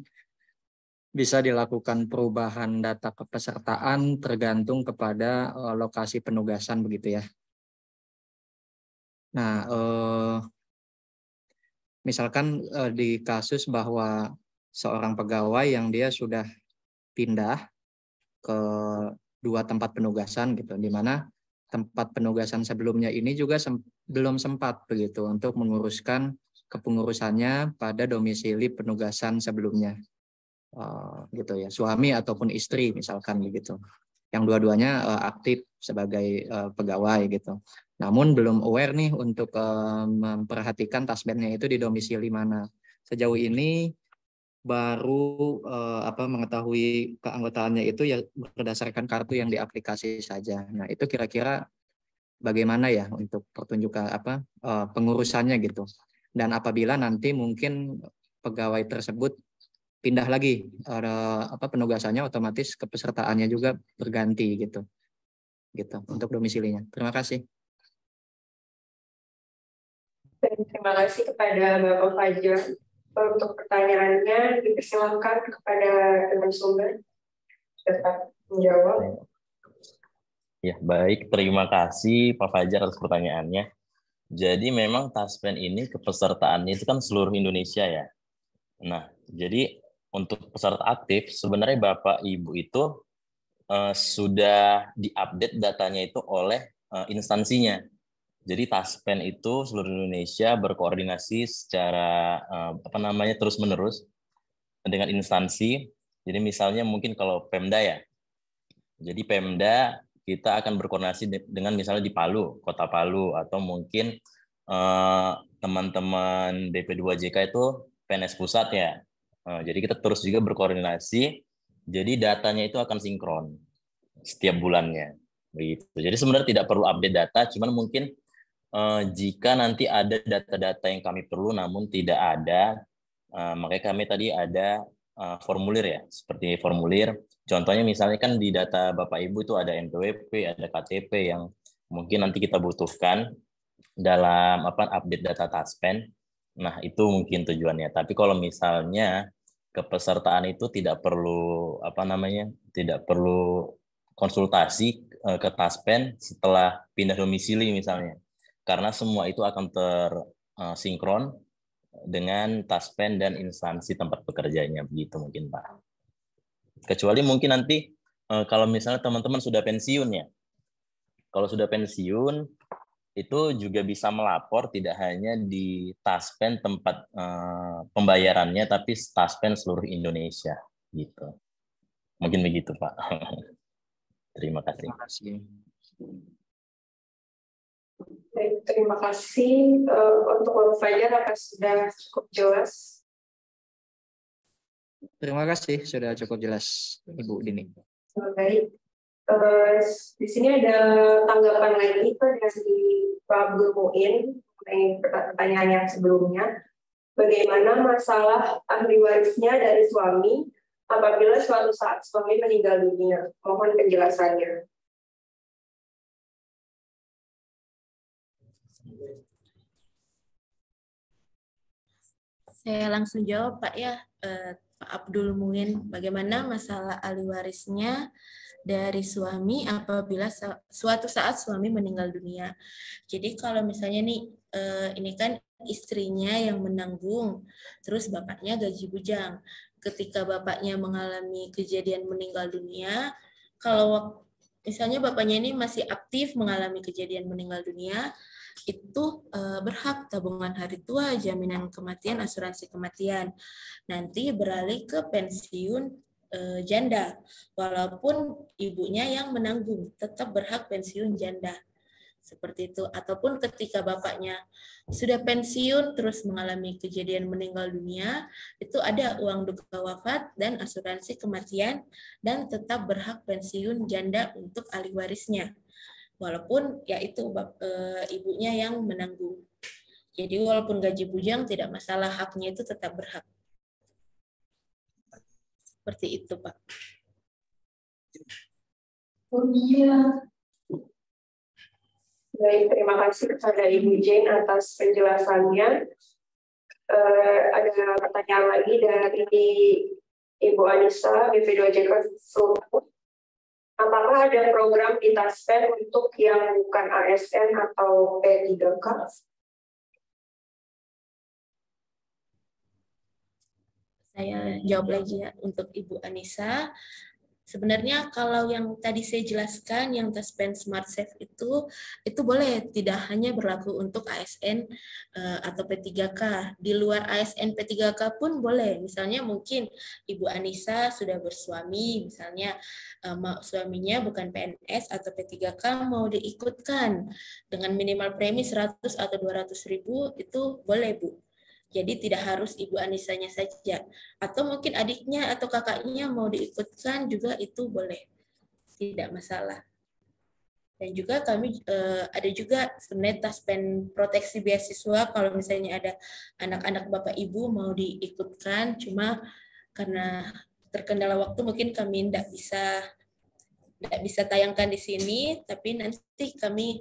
bisa dilakukan perubahan data kepesertaan tergantung kepada lokasi penugasan begitu ya. Nah, misalkan di kasus bahwa seorang pegawai yang dia sudah pindah ke 2 tempat penugasan gitu, di mana tempat penugasan sebelumnya ini juga belum sempat begitu untuk menguruskan kepengurusannya pada domisili penugasan sebelumnya. Gitu ya, suami ataupun istri misalkan begitu, yang dua-duanya aktif sebagai pegawai gitu, namun belum aware nih untuk memperhatikan tasbennya itu di domisili mana. Sejauh ini baru mengetahui keanggotaannya itu ya berdasarkan kartu yang di aplikasi saja. Nah itu kira-kira bagaimana ya untuk pertunjukan pengurusannya gitu, dan apabila nanti mungkin pegawai tersebut pindah lagi penugasannya, otomatis kepesertaannya juga berganti gitu untuk domisilinya. Terima kasih. Terima kasih kepada Bapak Fajar. Untuk pertanyaannya dipersilakan kepada narasumber dapat menjawab. Ya, baik. Terima kasih Pak Fajar atas pertanyaannya. Jadi memang Taspen ini kepesertaannya itu kan seluruh Indonesia ya. Nah, jadi untuk peserta aktif sebenarnya Bapak Ibu itu sudah diupdate datanya itu oleh instansinya. Jadi Taspen itu seluruh Indonesia berkoordinasi secara terus-menerus dengan instansi. Jadi misalnya mungkin kalau Pemda ya. Jadi Pemda kita akan berkoordinasi dengan misalnya di Palu, Kota Palu, atau mungkin teman-teman BP2JK itu PNS pusat ya. Jadi kita terus juga berkoordinasi. Jadi datanya itu akan sinkron setiap bulannya. Begitu. Jadi sebenarnya tidak perlu update data, cuman mungkin jika nanti ada data-data yang kami perlu namun tidak ada, makanya kami tadi ada formulir ya, seperti formulir. Contohnya misalnya kan di data Bapak Ibu itu ada NPWP, ada KTP yang mungkin nanti kita butuhkan dalam update data Taspen. Nah, itu mungkin tujuannya. Tapi kalau misalnya kepesertaan itu tidak perlu tidak perlu konsultasi ke Taspen setelah pindah domisili misalnya. Karena semua itu akan tersinkron dengan Taspen dan instansi tempat bekerjanya, begitu mungkin Pak. Kecuali mungkin nanti kalau misalnya teman-teman sudah pensiun ya. Kalau sudah pensiun itu juga bisa melapor tidak hanya di Taspen tempat pembayarannya, tapi Taspen seluruh Indonesia gitu. Mungkin begitu Pak. Terima kasih. Terima kasih. Baik, terima kasih untuk Bapak Fajar atas sudah cukup jelas. Terima kasih sudah cukup jelas Ibu Dini. Baik, di sini ada tanggapan lagi dari Pak Abdul Muin mengenai pertanyaan yang sebelumnya. Bagaimana masalah ahli warisnya dari suami apabila suatu saat suami meninggal dunia? Mohon penjelasannya. Saya langsung jawab Pak ya. Pak Abdul mungkin bagaimana masalah ahli warisnya dari suami apabila suatu saat suami meninggal dunia. Jadi kalau misalnya nih ini kan istrinya yang menanggung, terus bapaknya gaji bujang. Ketika bapaknya mengalami kejadian meninggal dunia, kalau misalnya bapaknya ini masih aktif mengalami kejadian meninggal dunia, itu berhak tabungan hari tua, jaminan kematian, asuransi kematian. Nanti beralih ke pensiun janda. Walaupun ibunya yang menanggung, tetap berhak pensiun janda. Seperti itu. Ataupun ketika bapaknya sudah pensiun terus mengalami kejadian meninggal dunia, itu ada uang duka wafat dan asuransi kematian dan tetap berhak pensiun janda untuk ahli warisnya. Walaupun ya itu ibunya yang menanggung. Jadi walaupun gaji bujang tidak masalah, haknya itu tetap berhak. Seperti itu, Pak. Oh iya. Baik, terima kasih kepada Ibu Jane atas penjelasannya. Ada pertanyaan lagi dari Ibu Anissa, BP2JK Solo. Apakah ada program di Taspen untuk yang bukan ASN atau P3K? Saya jawab lagi ya untuk Ibu Anissa. Sebenarnya kalau yang tadi saya jelaskan, yang Taspen Smart Safe itu boleh, tidak hanya berlaku untuk ASN atau P3K. Di luar ASN P3K pun boleh. Misalnya mungkin Ibu Anissa sudah bersuami, misalnya suaminya bukan PNS atau P3K, mau diikutkan dengan minimal premi 100 atau 200 ribu, itu boleh, Bu. Jadi tidak harus Ibu Anissanya saja. Atau mungkin adiknya atau kakaknya mau diikutkan juga itu boleh. Tidak masalah. Dan juga kami ada juga sebenarnya Taspen proteksi beasiswa kalau misalnya ada anak-anak Bapak Ibu mau diikutkan, cuma karena terkendala waktu mungkin kami tidak bisa tayangkan di sini, tapi nanti kami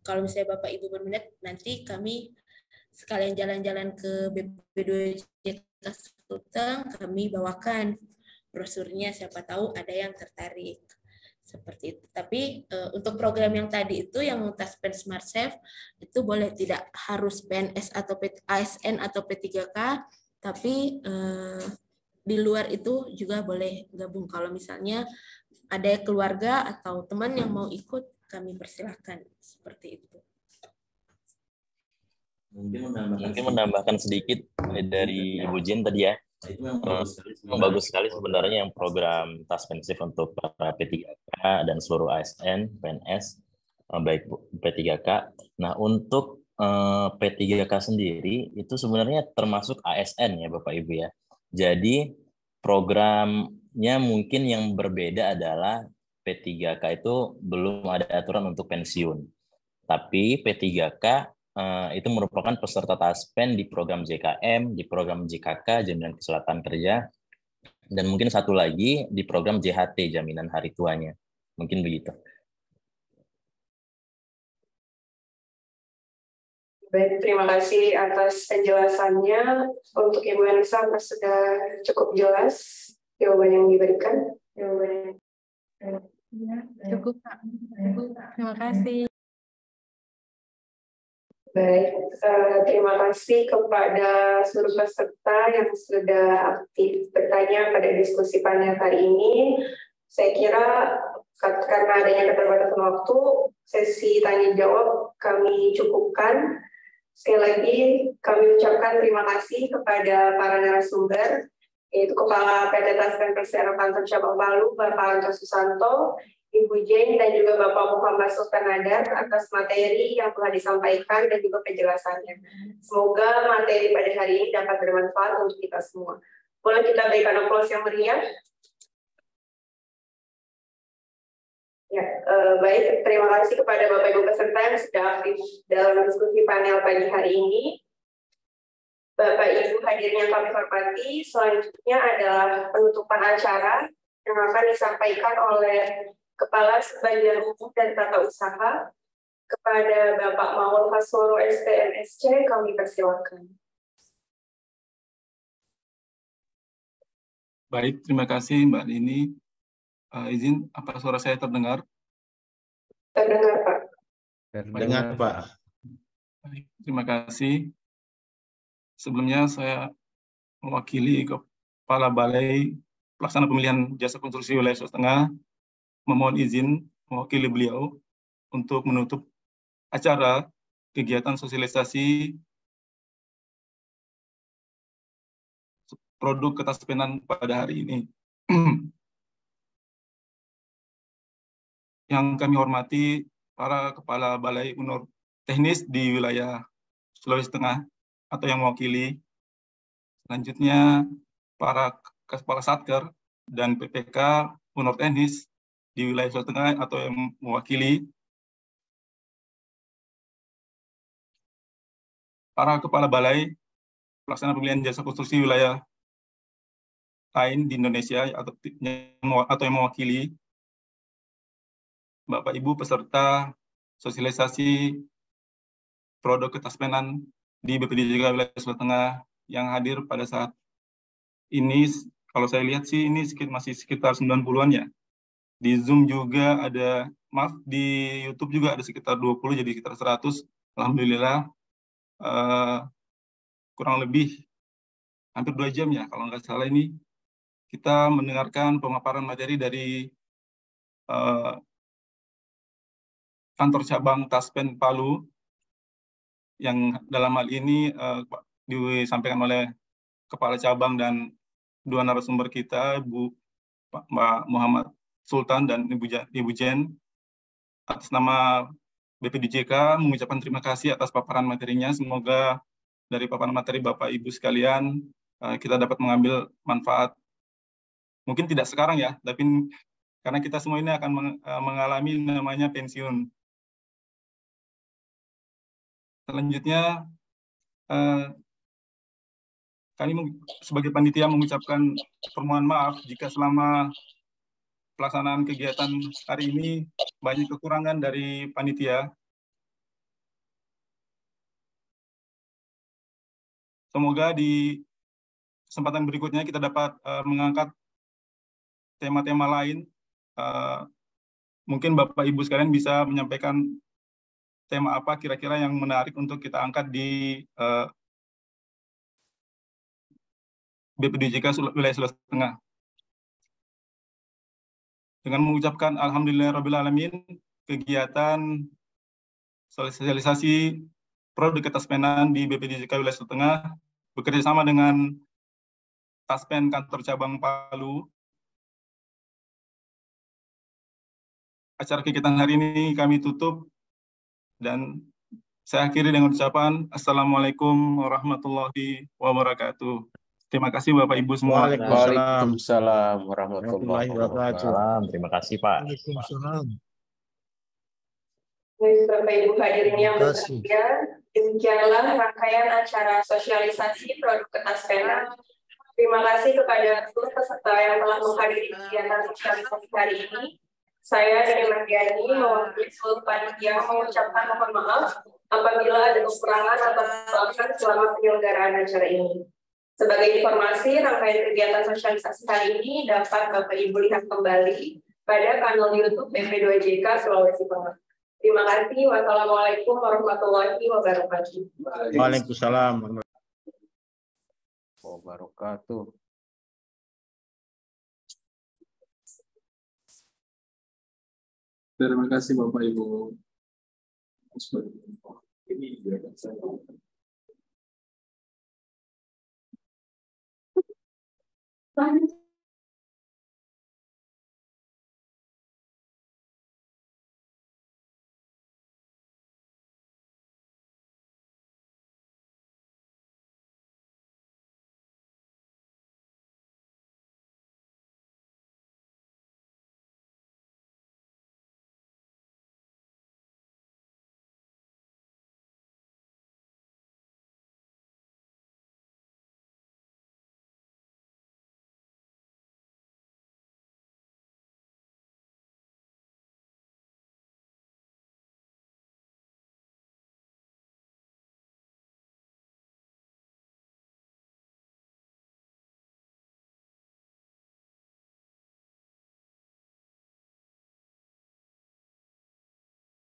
kalau misalnya Bapak Ibu berminat, nanti kami sekalian jalan-jalan ke BP2JK Sulteng, kami bawakan brosurnya, siapa tahu ada yang tertarik. Seperti itu. Tapi untuk program yang tadi itu, yang Taspen Smart Safe, itu boleh, tidak harus PNS atau ASN atau P3K, tapi di luar itu juga boleh gabung. Kalau misalnya ada keluarga atau teman yang mau ikut, kami persilahkan. Seperti itu. Mungkin menambahkan sedikit dari Ibu Jin tadi ya. Bagus sekali sebenarnya yang program Taspensif untuk para P3K dan seluruh ASN, PNS, baik P3K. Nah, untuk P3K sendiri itu sebenarnya termasuk ASN ya Bapak Ibu ya. Jadi programnya mungkin yang berbeda adalah P3K itu belum ada aturan untuk pensiun. Tapi P3K itu merupakan peserta Taspen di program JKM, di program JKK, Jaminan Kesehatan Kerja, dan mungkin satu lagi di program JHT, Jaminan Hari Tuanya. Mungkin begitu. Baik, terima kasih atas penjelasannya. Untuk Ibu Anissa, sudah cukup jelas jawaban yang diberikan. Cukup, Pak. Terima kasih. Baik, terima kasih kepada seluruh peserta yang sudah aktif bertanya pada diskusi panel kali ini. Saya kira karena adanya keterbatasan waktu, sesi tanya jawab kami cukupkan. Sekali lagi kami ucapkan terima kasih kepada para narasumber, yaitu Kepala PT Taspen Persero Kantor Cabang Palu, Bapak Anto Susanto, Ibu Jane, dan juga Bapak Muhammad Sultan Nadar atas materi yang telah disampaikan dan juga penjelasannya. Semoga materi pada hari ini dapat bermanfaat untuk kita semua. Boleh kita berikan aplaus yang meriah? Ya, baik. Terima kasih kepada Bapak Ibu peserta yang sudah aktif dalam diskusi panel pagi hari ini. Bapak Ibu hadirin yang kami hormati, selanjutnya adalah penutupan acara yang akan disampaikan oleh Kepala Sebagian Umum dan Tata Usaha kepada Bapak Maul Hasoro STMSC, kami persilakan. Baik, terima kasih Mbak Lini. Izin, apa suara saya terdengar? Terdengar, Pak. Terdengar, Pak. Baik, terima kasih. Sebelumnya saya mewakili Kepala Balai Pelaksana Pemilihan Jasa Konstruksi Wilayah Sulawesi Tengah memohon izin mewakili beliau untuk menutup acara kegiatan sosialisasi produk kertas penan pada hari ini. Yang kami hormati para Kepala Balai Unur Teknis di wilayah Sulawesi Tengah atau yang mewakili. Selanjutnya para Kepala Satker dan PPK Unur Teknis di wilayah Sulawesi Tengah atau yang mewakili. Para Kepala Balai Pelaksana Pemilihan Jasa Konstruksi wilayah lain di Indonesia atau yang mewakili. Bapak Ibu peserta sosialisasi produk kertas penan di BPDJK wilayah Sulawesi Tengah yang hadir pada saat ini, kalau saya lihat sih ini masih sekitar 90-an ya. Di Zoom juga ada, maaf, di YouTube juga ada sekitar 20, jadi sekitar 100. Alhamdulillah, kurang lebih hampir 2 jam ya, kalau nggak salah ini, kita mendengarkan pemaparan materi dari kantor cabang Taspen Palu, yang dalam hal ini disampaikan oleh Kepala Cabang dan 2 narasumber kita, Mbak Muhammad Sultan dan Ibu Jen. Atas nama BPDJK mengucapkan terima kasih atas paparan materinya. Semoga dari paparan materi Bapak Ibu sekalian kita dapat mengambil manfaat. Mungkin tidak sekarang ya, tapi karena kita semua ini akan mengalami namanya pensiun. Selanjutnya, kami sebagai panitia mengucapkan permohonan maaf jika selama pelaksanaan kegiatan hari ini banyak kekurangan dari panitia. Semoga di kesempatan berikutnya kita dapat mengangkat tema-tema lain. Mungkin Bapak Ibu sekalian bisa menyampaikan tema apa kira-kira yang menarik untuk kita angkat di BPDJK wilayah Sulawesi Tengah. Dengan mengucapkan alhamdulillahirrabbilalamin, kegiatan sosialisasi produk kertas penan di BPDJK wilayah Sulawesi Tengah bekerja sama dengan Taspen Kantor Cabang Palu. Acara kegiatan hari ini kami tutup dan saya akhiri dengan ucapan Assalamualaikum warahmatullahi wabarakatuh. Terima kasih Bapak Ibu semua. Waalaikumsalam warahmatullahi wabarakatuh. Terima kasih Pak. Waalaikumsalam. Bapak Ibu hadirin yang berbahagia, demikianlah rangkaian acara sosialisasi produk kertas penan. Terima kasih kepada seluruh peserta yang telah menghadiri kegiatan sosialisasi hari ini. Saya Dede Mardiani mewakili seluruh panitia mengucapkan mohon maaf apabila ada kekurangan atau kesalahan selama penyelenggaraan acara ini. Sebagai informasi, rangkaian kegiatan sosialisasi hari ini dapat Bapak Ibu lihat kembali pada kanal YouTube BP2JK Sulawesi Tengah. Terima kasih. Wassalamualaikum warahmatullahi wabarakatuh. Waalaikumsalam warahmatullahi wabarakatuh. Terima kasih Bapak Ibu. Ini